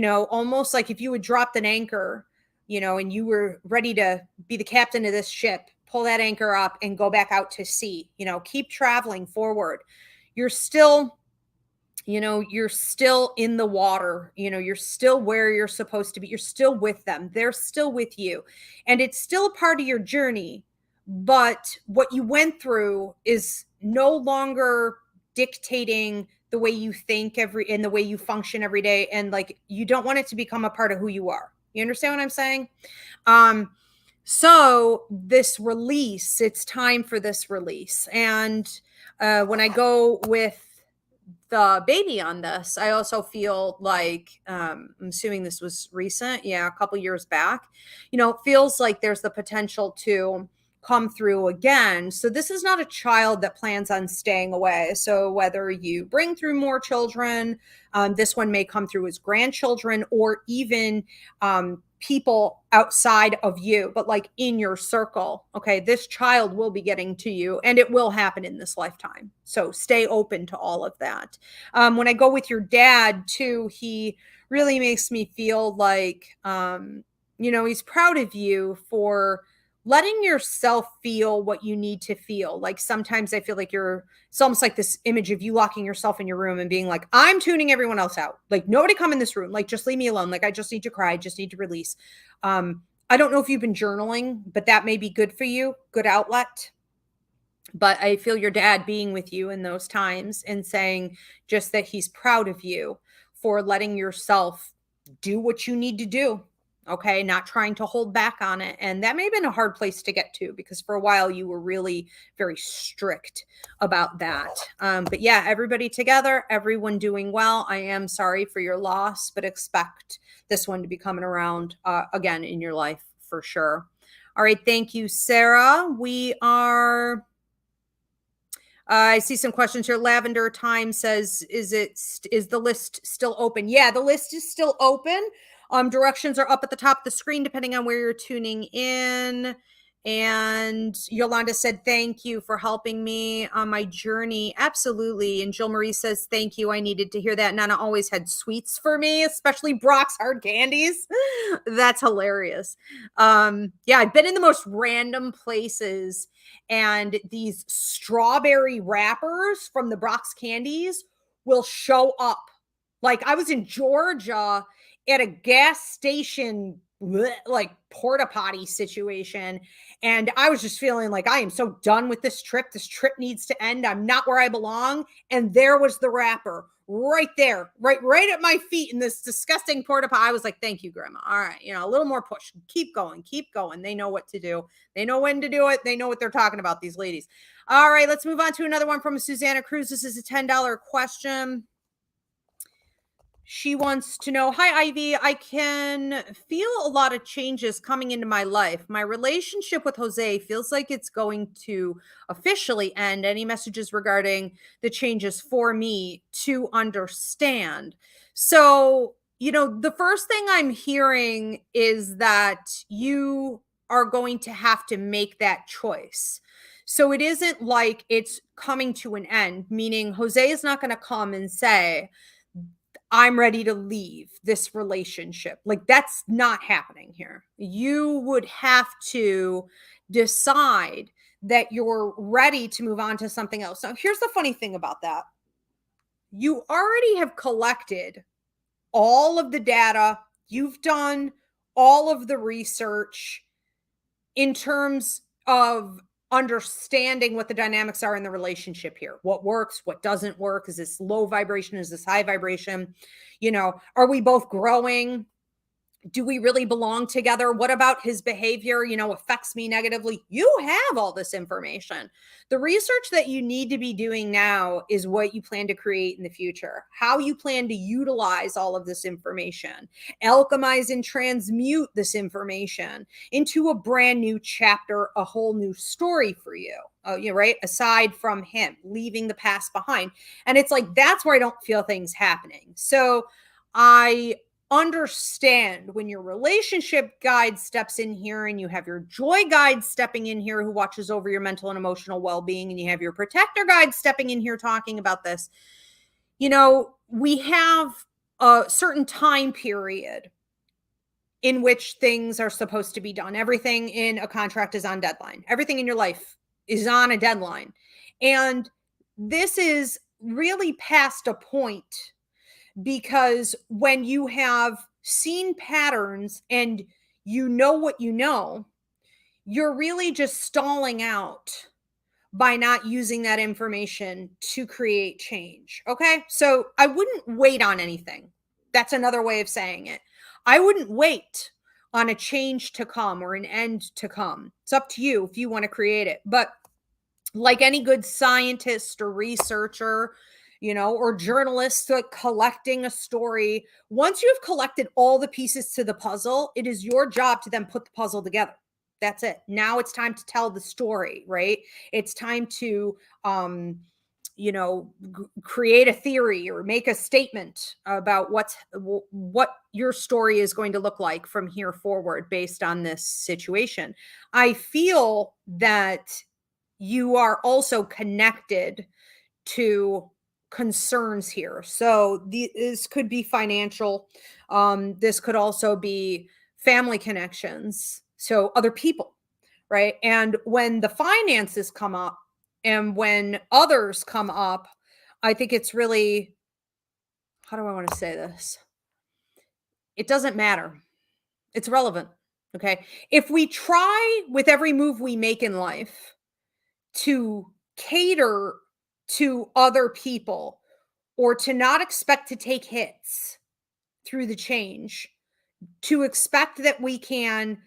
almost like if you had dropped an anchor, and you were ready to be the captain of this ship, pull that anchor up and go back out to sea, keep traveling forward. You're still, you're still in the water, you're still where you're supposed to be. You're still with them. They're still with you. And it's still a part of your journey. But what you went through is no longer dictating the way you think and the way you function every day. And you don't want it to become a part of who you are. You understand what I'm saying? So this release, it's time for this release. And when I go with the baby on this, I also feel like, I'm assuming this was recent. Yeah, a couple years back, it feels like there's the potential to come through again. So this is not a child that plans on staying away. So whether you bring through more children, this one may come through as grandchildren, or even people outside of you, but in your circle. Okay, this child will be getting to you, and it will happen in this lifetime. So stay open to all of that. When I go with your dad too, he really makes me feel like, he's proud of you for letting yourself feel what you need to feel. Sometimes I feel like it's almost like this image of you locking yourself in your room and being like, I'm tuning everyone else out. Nobody come in this room. Just leave me alone. I just need to cry. I just need to release. I don't know if you've been journaling, but that may be good for you. Good outlet. But I feel your dad being with you in those times and saying just that he's proud of you for letting yourself do what you need to do. Okay, not trying to hold back on it. And that may have been a hard place to get to, because for a while you were really very strict about that. But yeah, everybody together, everyone doing well. I am sorry for your loss, but expect this one to be coming around again in your life for sure. All right, thank you, Sarah. We are... I see some questions here. Lavender Time says, is the list still open? Yeah, the list is still open. Directions are up at the top of the screen, depending on where you're tuning in. And Yolanda said, thank you for helping me on my journey. Absolutely. And Jill Marie says, thank you. I needed to hear that. Nana always had sweets for me, especially Brock's hard candies. That's hilarious. Yeah, I've been in the most random places, and these strawberry wrappers from the Brock's candies will show up. Like, I was in Georgia at a gas station, like porta potty situation, and I was just feeling like I am so done with this trip. This trip needs to end. I'm not where I belong. And there was the wrapper right there, right at my feet in this disgusting porta potty. I was like, thank you, Grandma. All right, a little more push. Keep going, keep going. They know what to do. They know when to do it. They know what they're talking about, these ladies. All right, let's move on to another one from Susanna Cruz. This is a $10 question. She wants to know, hi, Ivy. I can feel a lot of changes coming into my life. My relationship with Jose feels like it's going to officially end. Any messages regarding the changes for me to understand? So, the first thing I'm hearing is that you are going to have to make that choice. So it isn't like it's coming to an end, meaning Jose is not going to come and say, I'm ready to leave this relationship. Like, that's not happening here. You would have to decide that you're ready to move on to something else. Now, here's the funny thing about that. You already have collected all of the data. You've done all of the research in terms of understanding what the dynamics are in the relationship here. What works, what doesn't work. Is this low vibration? Is this high vibration? Are we both growing? Do we really belong together? What about his behavior, affects me negatively? You have all this information. The research that you need to be doing now is what you plan to create in the future, how you plan to utilize all of this information, alchemize and transmute this information into a brand new chapter, a whole new story for you. Right? Aside from him leaving the past behind. And it's like, that's where I don't feel things happening. So I understand when your relationship guide steps in here, and you have your joy guide stepping in here who watches over your mental and emotional well-being, and you have your protector guide stepping in here talking about this. We have a certain time period in which things are supposed to be done. Everything in a contract is on deadline. Everything in your life is on a deadline. And this is really past a point, because when you have seen patterns and you know what you know, you're really just stalling out by not using that information to create change. Okay. So I wouldn't wait on anything. That's another way of saying it. I wouldn't wait on a change to come or an end to come. It's up to you if you want to create it. But like any good scientist or researcher, or journalist, like collecting a story, once you have collected all the pieces to the puzzle, it is your job to then put the puzzle together. That's it. Now it's time to tell the story, right? It's time to, create a theory or make a statement about what your story is going to look like from here forward based on this situation. I feel that you are also connected to concerns here. So this could be financial. This could also be family connections. So other people, right? And when the finances come up and when others come up, I think it's really, how do I want to say this? It doesn't matter. It's relevant. Okay. If we try with every move we make in life to cater to other people, or to not expect to take hits through the change, to expect that we can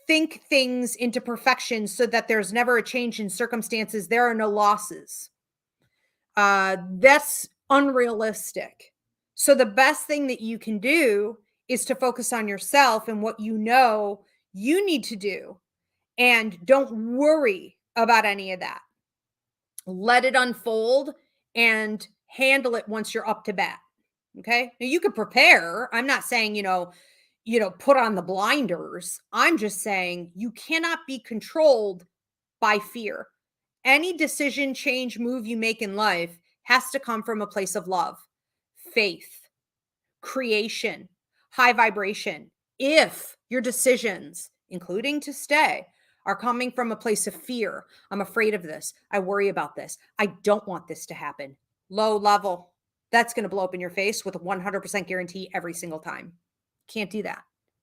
think things into perfection so that there's never a change in circumstances, there are no losses. That's unrealistic. So the best thing that you can do is to focus on yourself and what you know you need to do, and don't worry about any of that. Let it unfold and handle it once you're up to bat. Okay. Now you could prepare. I'm not saying, put on the blinders. I'm just saying you cannot be controlled by fear. Any decision, change, move you make in life has to come from a place of love, faith, creation, high vibration. If your decisions, including to stay, are coming from a place of fear, I'm afraid of this, I worry about this, I don't want this to happen, low level, that's going to blow up in your face with a 100% guarantee every single time. Can't do that.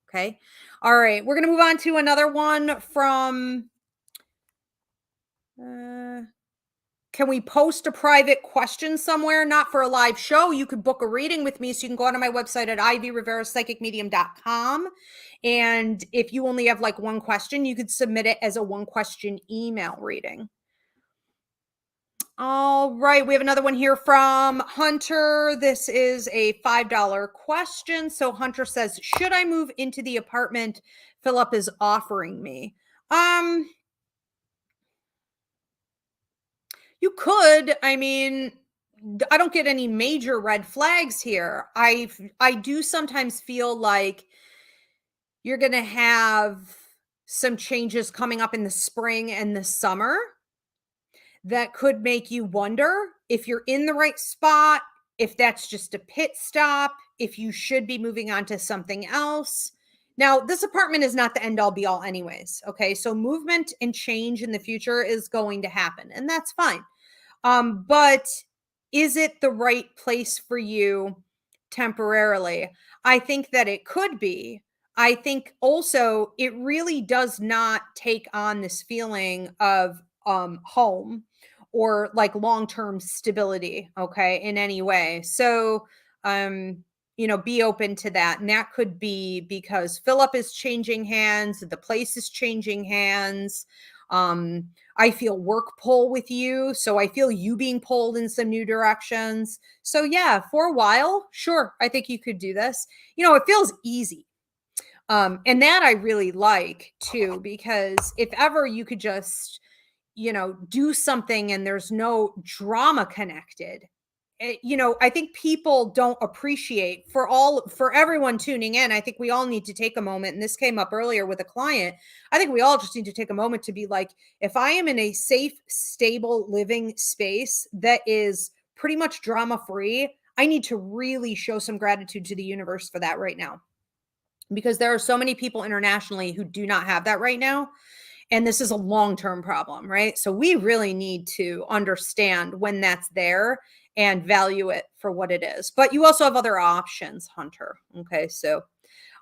Okay. All right. We're going to move on to another one from can we post a private question somewhere? Not for a live show. You could book a reading with me. So you can go onto my website at ivyriveraPsychicMedium.com. And if you only have like one question, you could submit it as a one question email reading. All right. We have another one here from Hunter. This is a $5 question. So Hunter says, should I move into the apartment Philip is offering me? You could. I mean, I don't get any major red flags here. I do sometimes feel like you're going to have some changes coming up in the spring and the summer that could make you wonder if you're in the right spot, if that's just a pit stop, if you should be moving on to something else. Now, this apartment is not the end all be all anyways. Okay. So movement and change in the future is going to happen, and that's fine. But is it the right place for you temporarily? I think that it could be. I think also it really does not take on this feeling of home or like long-term stability, okay, in any way. So be open to that. And that could be because Philip is changing hands, the place is changing hands. I feel work pull with you. So I feel you being pulled in some new directions. So yeah, for a while, sure, I think you could do this. It feels easy. And that I really like too, because if ever you could just, do something and there's no drama connected, I think people don't appreciate for everyone tuning in. I think we all need to take a moment. And this came up earlier with a client. I think we all just need to take a moment to be like, if I am in a safe, stable living space that is pretty much drama free, I need to really show some gratitude to the universe for that right now. Because there are so many people internationally who do not have that right now. And this is a long-term problem, right? So we really need to understand when that's there and value it for what it is. But you also have other options, Hunter. Okay, so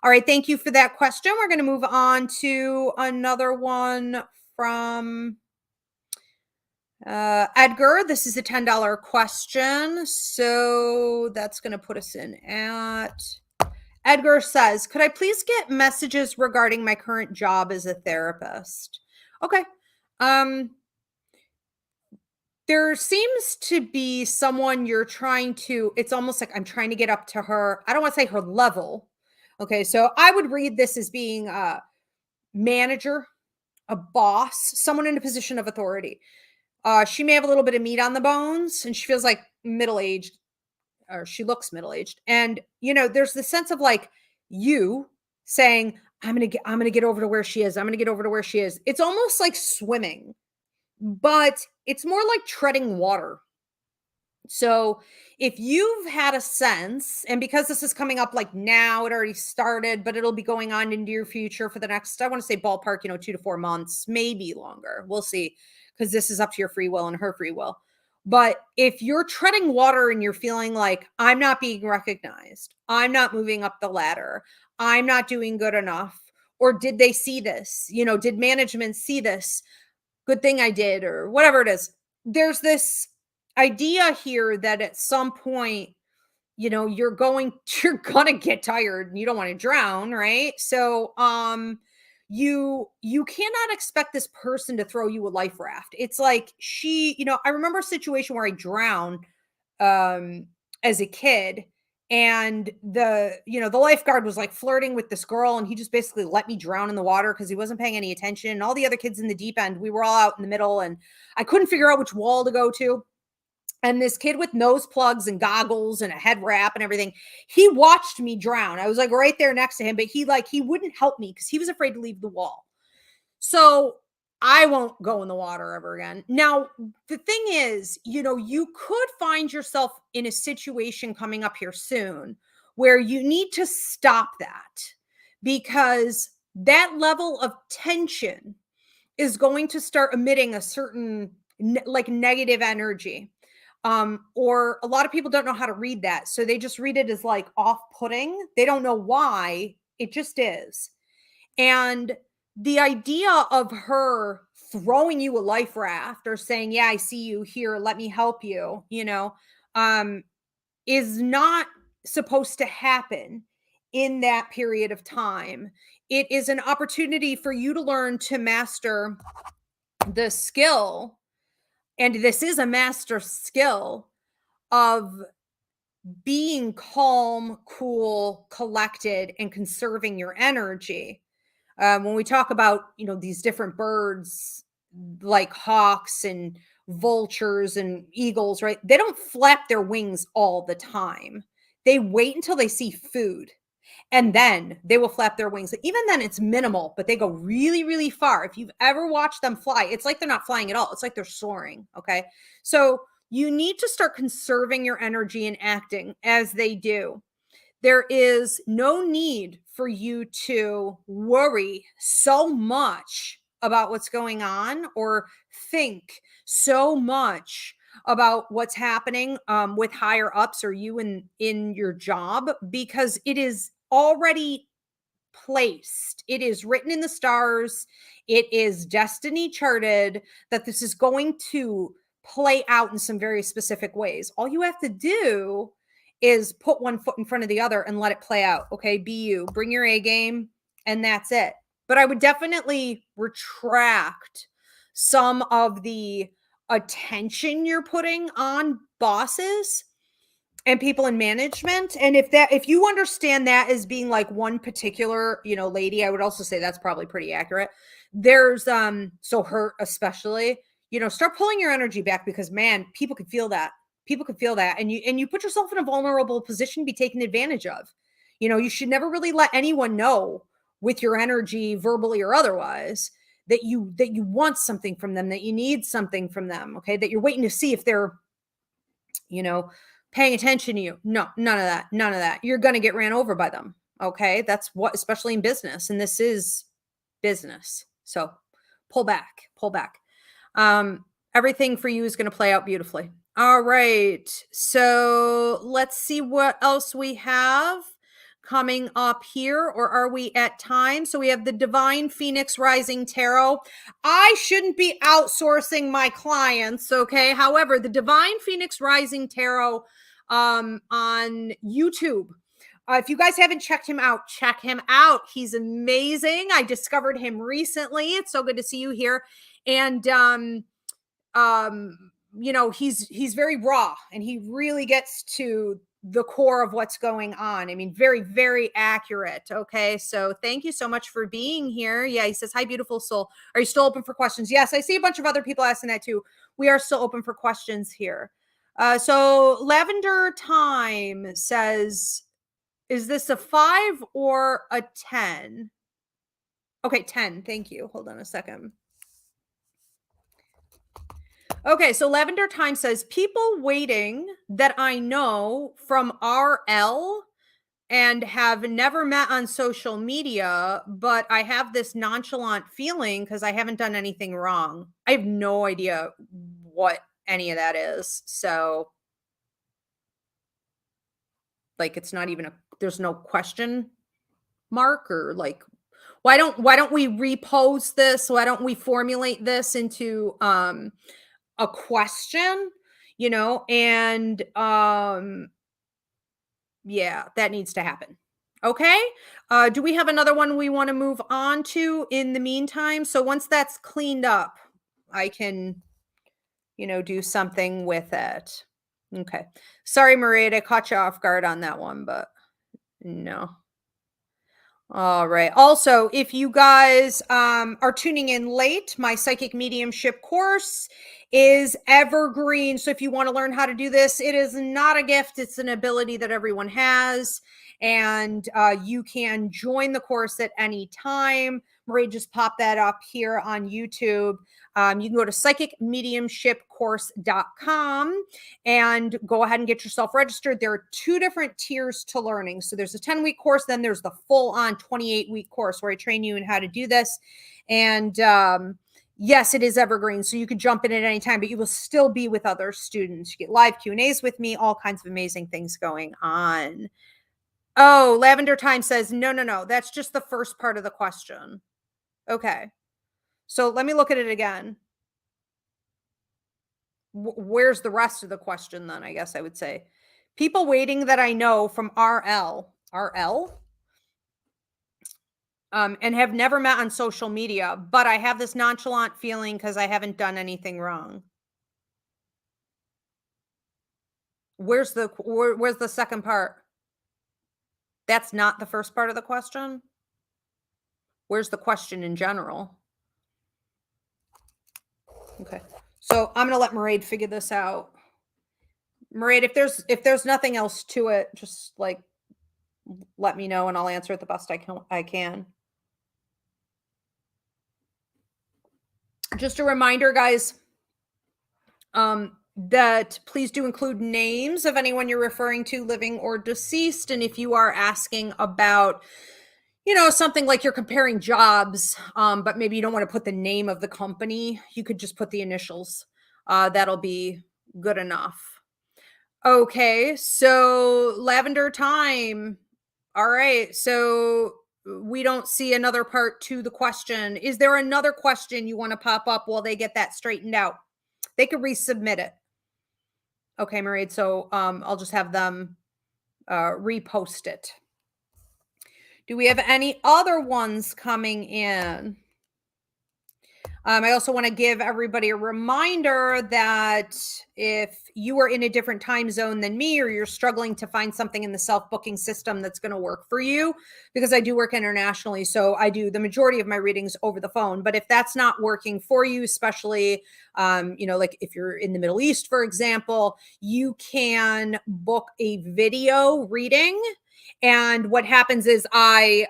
all right, thank you for that question. We're going to move on to another one from Edgar. This is a $10 question. So that's going to put us in at Edgar says, could I please get messages regarding my current job as a therapist? Okay. There seems to be someone it's almost like I'm trying to get up to her. I don't want to say her level. Okay. So I would read this as being a manager, a boss, someone in a position of authority. She may have a little bit of meat on the bones and she feels like middle-aged, or she looks middle-aged. And, there's the sense of like you saying, I'm going to get over to where she is. I'm going to get over to where she is. It's almost like swimming, but it's more like treading water. So if you've had a sense, and because this is coming up like now, it already started, but it'll be going on into your future for the next, I want to say ballpark, 2 to 4 months, maybe longer. We'll see. Because this is up to your free will and her free will. But if you're treading water and you're feeling like I'm not being recognized, I'm not moving up the ladder, I'm not doing good enough, or did they see this? Did management see this? Good thing I did, or whatever it is. There's this idea here that at some point, you're gonna get tired and you don't want to drown, right? So you cannot expect this person to throw you a life raft. It's like I remember a situation where I drowned as a kid, and the lifeguard was like flirting with this girl, and he just basically let me drown in the water because he wasn't paying any attention. And all the other kids in the deep end, we were all out in the middle, and I couldn't figure out which wall to go to. And this kid with nose plugs and goggles and a head wrap and everything, he watched me drown. I was like right there next to him, but he wouldn't help me because he was afraid to leave the wall. So I won't go in the water ever again. Now, the thing is, you could find yourself in a situation coming up here soon where you need to stop that, because that level of tension is going to start emitting a certain like negative energy. Or a lot of people don't know how to read that. So they just read it as like off-putting. They don't know why. It just is. And the idea of her throwing you a life raft or saying, "Yeah, I see you here, let me help you," um, is not supposed to happen in that period of time. It is an opportunity for you to learn to master the skill, and this is a master skill of being calm, cool, collected, and conserving your energy. When we talk about these different birds like hawks and vultures and eagles, right? They don't flap their wings all the time. They wait until they see food, and then they will flap their wings. Even then it's minimal, but they go really, really far. If you've ever watched them fly, it's like they're not flying at all. It's like they're soaring. Okay, so you need to start conserving your energy and acting as they do. There is no need for you to worry so much about what's going on or think so much about what's happening with higher ups or you in your job, because it is already placed. It is written in the stars. It is destiny charted that this is going to play out in some very specific ways. All you have to do is put one foot in front of the other and let it play out. Okay, be you, bring your A game, and that's it. But I would definitely retract some of the attention you're putting on bosses and people in management. And if you understand that as being like one particular lady, I would also say that's probably pretty accurate. There's so her especially, start pulling your energy back, because man, people could feel that. People could feel that, and you put yourself in a vulnerable position to be taken advantage of. You should never really let anyone know, with your energy, verbally or otherwise, that you want something from them, that you need something from them. Okay, that you're waiting to see if they're you know, paying attention to you. No, none of that. None of that. You're going to get ran over by them. Okay. That's what, especially in business. And this is business. So pull back, pull back. Everything for you is going to play out beautifully. All right. So let's see what else we have coming up here, or are we at time? So we have the Divine Phoenix Rising Tarot. I shouldn't be outsourcing my clients, okay? However, the Divine Phoenix Rising Tarot on YouTube. If you guys haven't checked him out, check him out. He's amazing. I discovered him recently. It's so good to see you here. And he's very raw, and he really gets to the core of what's going on. I mean, very, very accurate. Okay. So thank you so much for being here. Yeah. He says, "Hi, beautiful soul. Are you still open for questions?" Yes. I see a bunch of other people asking that too. We are still open for questions here. So Lavender Time says, is this a 5 or a 10? Okay. 10. Thank you. Hold on a second. Okay, so Lavender Time says, people waiting that I know from RL and have never met on social media, but I have this nonchalant feeling because I haven't done anything wrong. I have no idea what any of that is. So, like, it's not even there's no question mark, or like, why don't we repose this? Why don't we formulate this into a question, and yeah, that needs to happen. Okay. Do we have another one we want to move on to in the meantime? So once that's cleaned up, I can do something with it. Okay. Sorry, Maria, I caught you off guard on that one, but no. All right. Also, if you guys are tuning in late, my psychic mediumship course is evergreen. So if you want to learn how to do this, it is not a gift, it's an ability that everyone has. And you can join the course at any time. Marie just popped that up here on YouTube. You can go to psychicmediumshipcourse.com and go ahead and get yourself registered. There are two different tiers to learning. So there's a 10-week course, then there's the full on 28-week course where I train you in how to do this. And yes, it is evergreen. So you can jump in at any time, but you will still be with other students. You get live Q&As with me, all kinds of amazing things going on. Oh, Lavender Time says, no. That's just the first part of the question. Okay. So let me look at it again. Where's the rest of the question then? I guess I would say people waiting that I know from RL, and have never met on social media, but I have this nonchalant feeling because I haven't done anything wrong. Where's the second part? That's not the first part of the question. Where's the question in general? Okay. So I'm gonna let Mairead figure this out. Mairead, if there's nothing else to it, just like let me know and I'll answer it the best I can. Just a reminder, guys, that please do include names of anyone you're referring to, living or deceased. And if you are asking about, something like you're comparing jobs, but maybe you don't want to put the name of the company, you could just put the initials. That'll be good enough. Okay, so Lavender Time. All right, so we don't see another part to the question. Is there another question you want to pop up while they get that straightened out? They could resubmit it. Okay, Mairead, so I'll just have them repost it. Do we have any other ones coming in? I also want to give everybody a reminder that if you are in a different time zone than me, or you're struggling to find something in the self-booking system that's going to work for you, because I do work internationally, so I do the majority of my readings over the phone. But if that's not working for you, especially, like if you're in the Middle East, for example, you can book a video reading. And what happens is I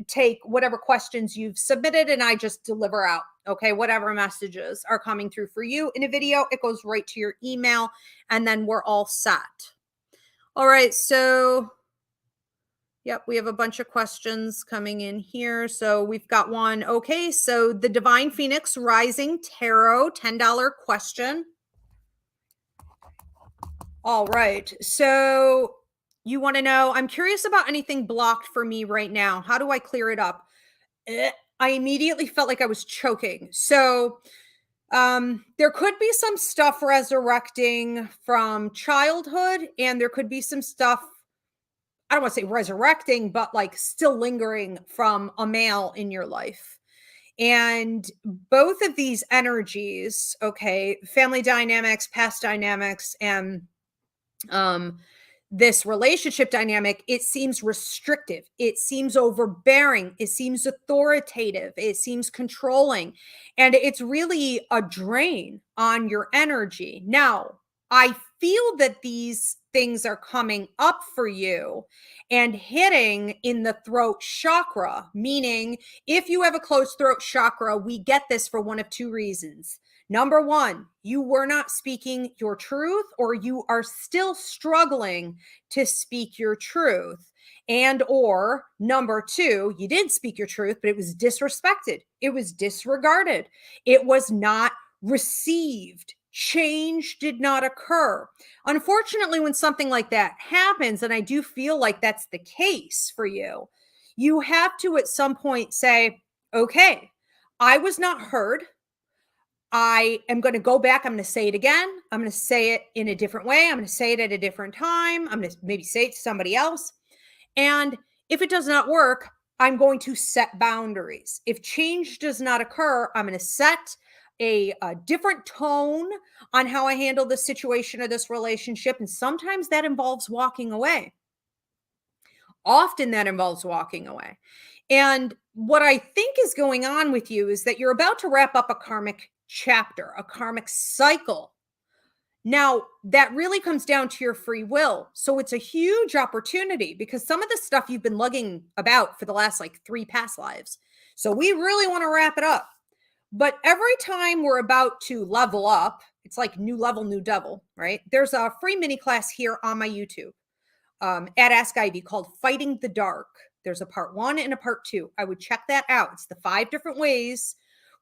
take whatever questions you've submitted and I just deliver out. Okay, whatever messages are coming through for you in a video, it goes right to your email and then we're all set. All right, so yep, we have a bunch of questions coming in here. So we've got one. Okay, so the Divine Phoenix Rising Tarot $10 question. All right, so you want to know, I'm curious about anything blocked for me right now. How do I clear it up? I immediately felt like I was choking. So there could be some stuff resurrecting from childhood, and there could be some stuff, I don't want to say resurrecting, but like still lingering from a male in your life. And both of these energies, okay, family dynamics, past dynamics, and this relationship dynamic, it seems restrictive, it seems overbearing, it seems authoritative, it seems controlling, and it's really a drain on your energy. Now, I feel that these things are coming up for you and hitting in the throat chakra, meaning if you have a closed throat chakra, we get this for one of two reasons. Number one, you were not speaking your truth, or you are still struggling to speak your truth. And or number two, you did speak your truth, but it was disrespected. It was disregarded. It was not received. Change did not occur. Unfortunately, when something like that happens, and I do feel like that's the case for you, you have to at some point say, okay, I was not heard. I am going to go back. I'm going to say it again. I'm going to say it in a different way. I'm going to say it at a different time. I'm going to maybe say it to somebody else. And if it does not work, I'm going to set boundaries. If change does not occur, I'm going to set a different tone on how I handle this situation or this relationship. And sometimes that involves walking away. Often that involves walking away. And what I think is going on with you is that you're about to wrap up a karmic chapter, a karmic cycle. Now, that really comes down to your free will. So it's a huge opportunity because some of the stuff you've been lugging about for the last like 3 past lives. So we really want to wrap it up. But every time we're about to level up, it's like new level, new devil, right? There's a free mini class here on my YouTube at Ask Ivy called Fighting the Dark. There's a part 1 and a part 2. I would check that out. It's the 5 different ways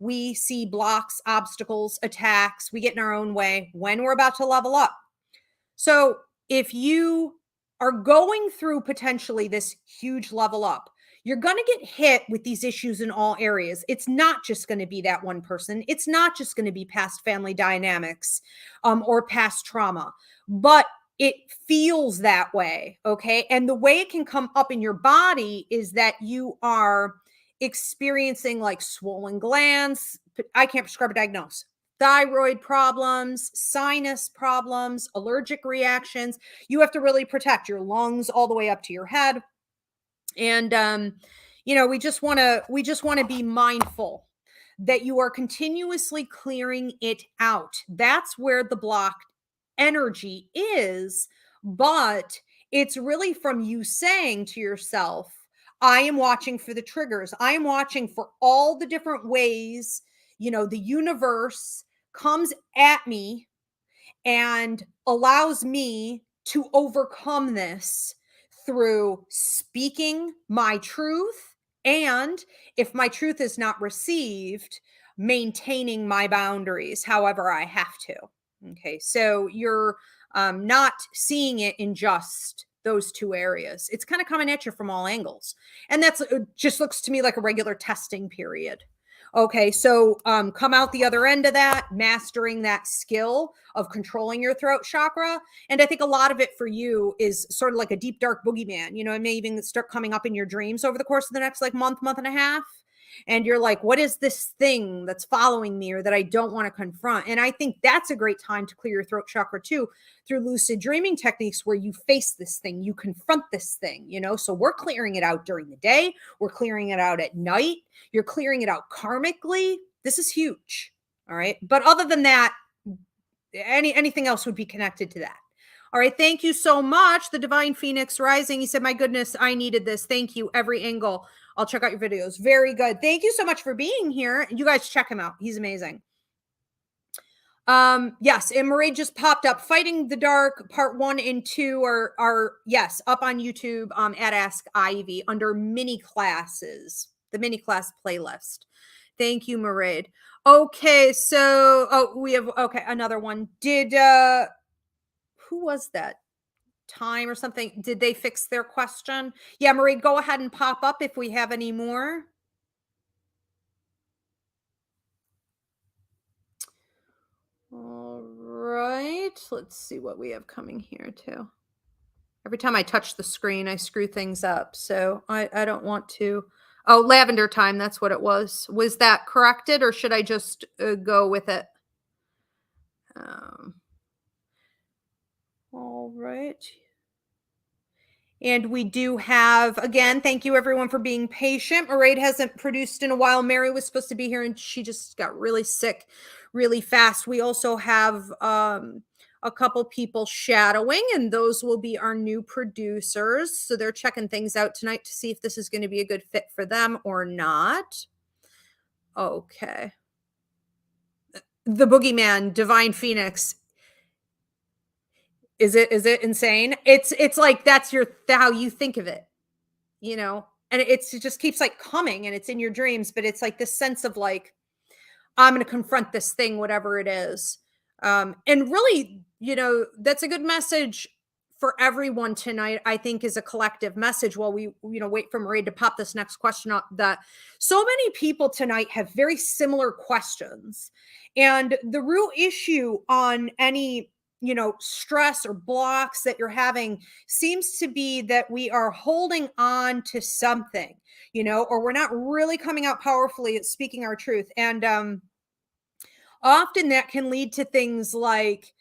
we see blocks, obstacles, attacks, we get in our own way when we're about to level up. So if you are going through potentially this huge level up, you're going to get hit with these issues in all areas. It's not just going to be that one person. It's not just going to be past family dynamics or past trauma, but it feels that way. Okay. And the way it can come up in your body is that you are experiencing like swollen glands. I can't prescribe a diagnosis. Thyroid problems, sinus problems, allergic reactions. You have to really protect your lungs all the way up to your head. And we just want to be mindful that you are continuously clearing it out. That's where the blocked energy is, but it's really from you saying to yourself, I am watching for the triggers. I am watching for all the different ways, the universe comes at me and allows me to overcome this through speaking my truth. And if my truth is not received, maintaining my boundaries however I have to. Okay. So you're not seeing it in just those 2 areas. It's kind of coming at you from all angles. And that's just looks to me like a regular testing period. Okay, so come out the other end of that, mastering that skill of controlling your throat chakra. And I think a lot of it for you is sort of like a deep, dark boogeyman. It may even start coming up in your dreams over the course of the next like month and a half. And you're like, what is this thing that's following me or that I don't want to confront? And I think that's a great time to clear your throat chakra too, through lucid dreaming techniques where you face this thing, you confront this thing, so we're clearing it out during the day. We're clearing it out at night. You're clearing it out karmically. This is huge. All right. But other than that, anything else would be connected to that. All right. Thank you so much. The Divine Phoenix Rising. He said, my goodness, I needed this. Thank you. Every angle. I'll check out your videos. Very good. Thank you so much for being here. You guys check him out. He's amazing. Yes. And Marie just popped up. Fighting the Dark part 1 and 2 are yes, up on YouTube at Ask Ivy under mini classes, the mini class playlist. Thank you, Mairead. Okay, so we have another one. Did who was that? Time or something? Did they fix their question? Yeah, Marie, go ahead and pop up if we have any more. All right, let's see what we have coming here too. Every time I touch the screen, I screw things up. So I don't want to. Oh, lavender time. That's what it was. Was that corrected or should I just go with it? All right. And we do have, again, thank you everyone for being patient. Mairead hasn't produced in a while. Mary was supposed to be here and she just got really sick really fast. We also have a couple people shadowing and those will be our new producers. So they're checking things out tonight to see if this is going to be a good fit for them or not. Okay. The Boogeyman, Divine Phoenix. Is it insane? It's like that's how you think of it, and it just keeps like coming and it's in your dreams, but it's like this sense of like, I'm going to confront this thing, whatever it is. And really, that's a good message for everyone tonight, I think is a collective message while we, wait for Marie to pop this next question up, that so many people tonight have very similar questions. And the real issue on any stress or blocks that you're having seems to be that we are holding on to something, or we're not really coming out powerfully at speaking our truth. And often that can lead to things like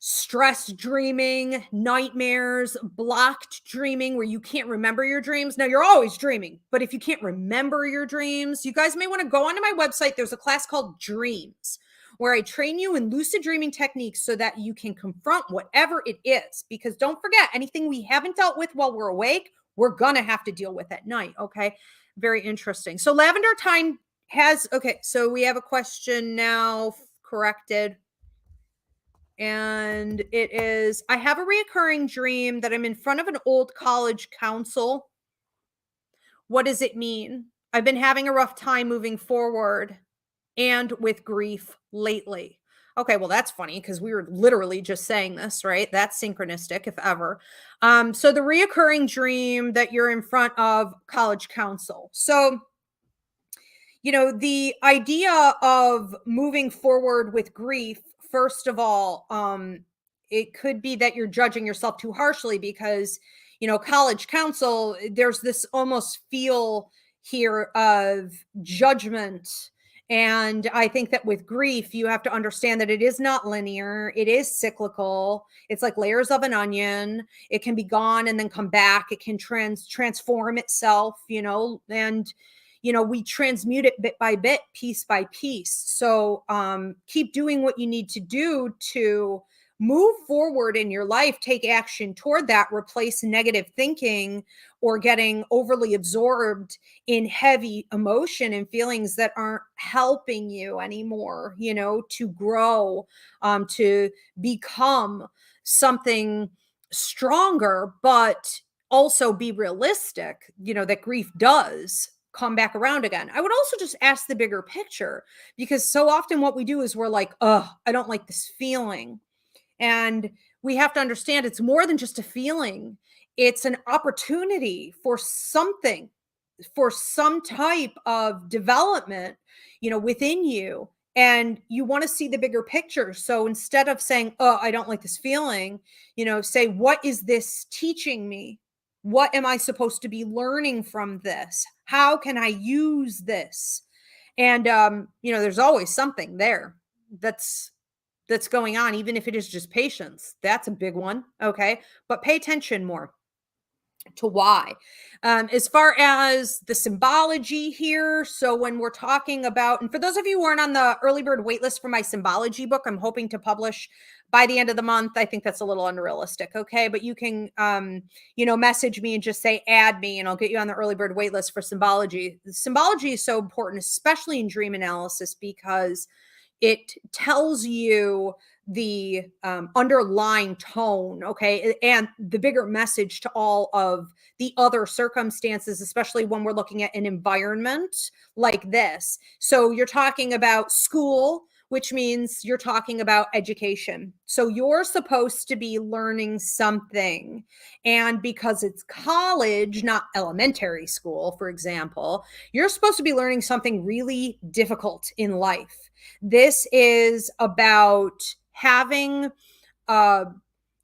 stress dreaming, nightmares, blocked dreaming where you can't remember your dreams. Now, you're always dreaming, but if you can't remember your dreams, you guys may want to go onto my website. There's a class called Dreams where I train you in lucid dreaming techniques so that you can confront whatever it is. Because don't forget, anything we haven't dealt with while we're awake, we're going to have to deal with at night. Okay. Very interesting. So Lavender Time has, okay, so we have a question now corrected. And it is, I have a reoccurring dream that I'm in front of an old college council. What does it mean? I've been having a rough time moving forward and with grief lately. Okay, well, that's funny because we were literally just saying this, right? That's synchronistic, if ever. So the reoccurring dream that you're in front of college council. So, the idea of moving forward with grief, first of all, it could be that you're judging yourself too harshly because, college council, there's this almost feel here of judgment. And I think that with grief, you have to understand that it is not linear. It is cyclical. It's like layers of an onion. It can be gone and then come back. It can transform itself, and we transmute it bit by bit, piece by piece. So keep doing what you need to do to move forward in your life, take action toward that, replace negative thinking or getting overly absorbed in heavy emotion and feelings that aren't helping you anymore, to grow, to become something stronger, but also be realistic, that grief does come back around again. I would also just ask the bigger picture because so often what we do is we're like, oh, I don't like this feeling. And we have to understand it's more than just a feeling. It's an opportunity for something, for some type of development, within you. And you want to see the bigger picture. So instead of saying, oh, I don't like this feeling, say, what is this teaching me? What am I supposed to be learning from this? How can I use this? And, there's always something there that's going on, even if it is just patience. That's a big one. Okay. But pay attention more to why. As far as the symbology here, so when we're talking about, and for those of you who aren't on the early bird waitlist for my symbology book, I'm hoping to by the end of the month. I think that's a little unrealistic. Okay. But you can, message me and just say, add me, and I'll get you on the early bird waitlist for symbology. Symbology is so important, especially in dream analysis, because it tells you the underlying tone, okay, and the bigger message to all of the other circumstances, especially when we're looking at an environment like this. So you're talking about school, which means you're talking about education. So you're supposed to be learning something. And because it's college, not elementary school, for example, you're supposed to be learning something really difficult in life. This is about having a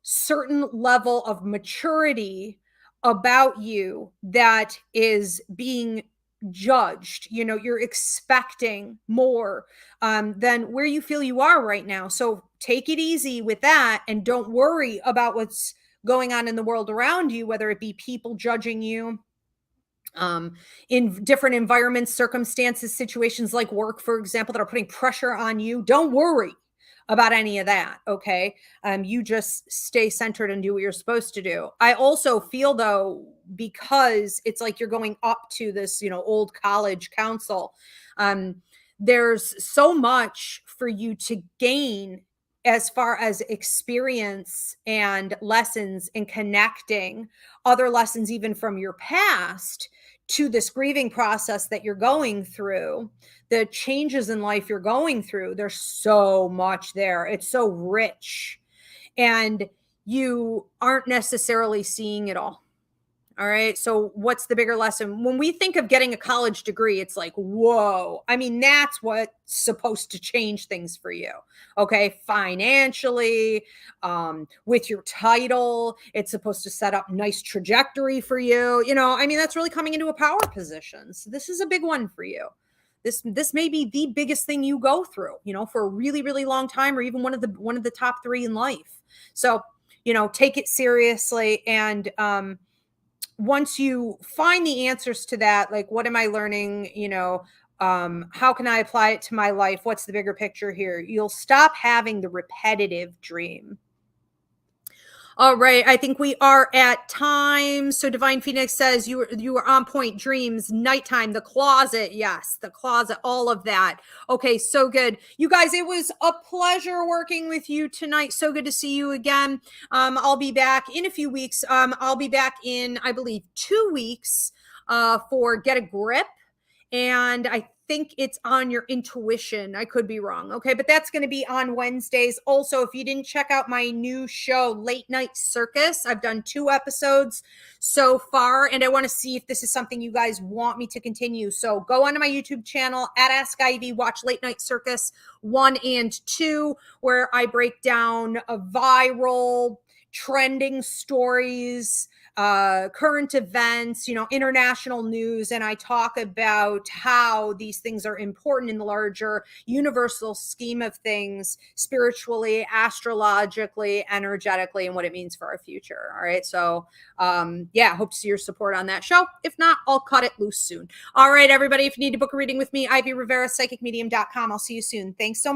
certain level of maturity about you that is being judged. You're expecting more than where you feel you are right now. So take it easy with that and don't worry about what's going on in the world around you, whether it be people judging you, in different environments, circumstances, situations like work, for example, that are putting pressure on you. Don't worry about any of that. Okay. You just stay centered and do what you're supposed to do. I also feel though, because it's like you're going up to this, old college council, there's so much for you to gain as far as experience and lessons and connecting other lessons, even from your past, to this grieving process that you're going through, the changes in life you're going through. There's so much there. It's so rich, and you aren't necessarily seeing it all. All right. So what's the bigger lesson? When we think of getting a college degree, it's like, whoa. I mean, that's what's supposed to change things for you. Okay. Financially, with your title, it's supposed to set up nice trajectory for you. That's really coming into a power position. So this is a big one for you. this may be the biggest thing you go through, for a really, really long time, or even one of the top three in life. So, take it seriously. And once you find the answers to that, like, what am I learning? How can I apply it to my life? What's the bigger picture here? You'll stop having the repetitive dream. All right, I think we are at time. So Divine Phoenix says you are on point. Dreams, nighttime, the closet. Yes, the closet, all of that. Okay, so good. You guys, it was a pleasure working with you tonight. So good to see you again. I'll be back in a few weeks. I'll be back in, I believe, 2 weeks for Get a Grip. And I think it's on your intuition. I could be wrong. Okay. But that's going to be on Wednesdays. Also, if you didn't check out my new show, Late Night Circus, I've done 2 episodes so far, and I want to see if this is something you guys want me to continue. So go onto my YouTube channel at Ask Ivy, watch Late Night Circus 1 and 2, where I break down a viral trending stories, current events, international news. And I talk about how these things are important in the larger universal scheme of things, spiritually, astrologically, energetically, and what it means for our future. All right. So, hope to see your support on that show. If not, I'll cut it loose soon. All right, everybody. If you need to book a reading with me, Ivy Rivera, psychicmedium.com. I'll see you soon. Thanks so much.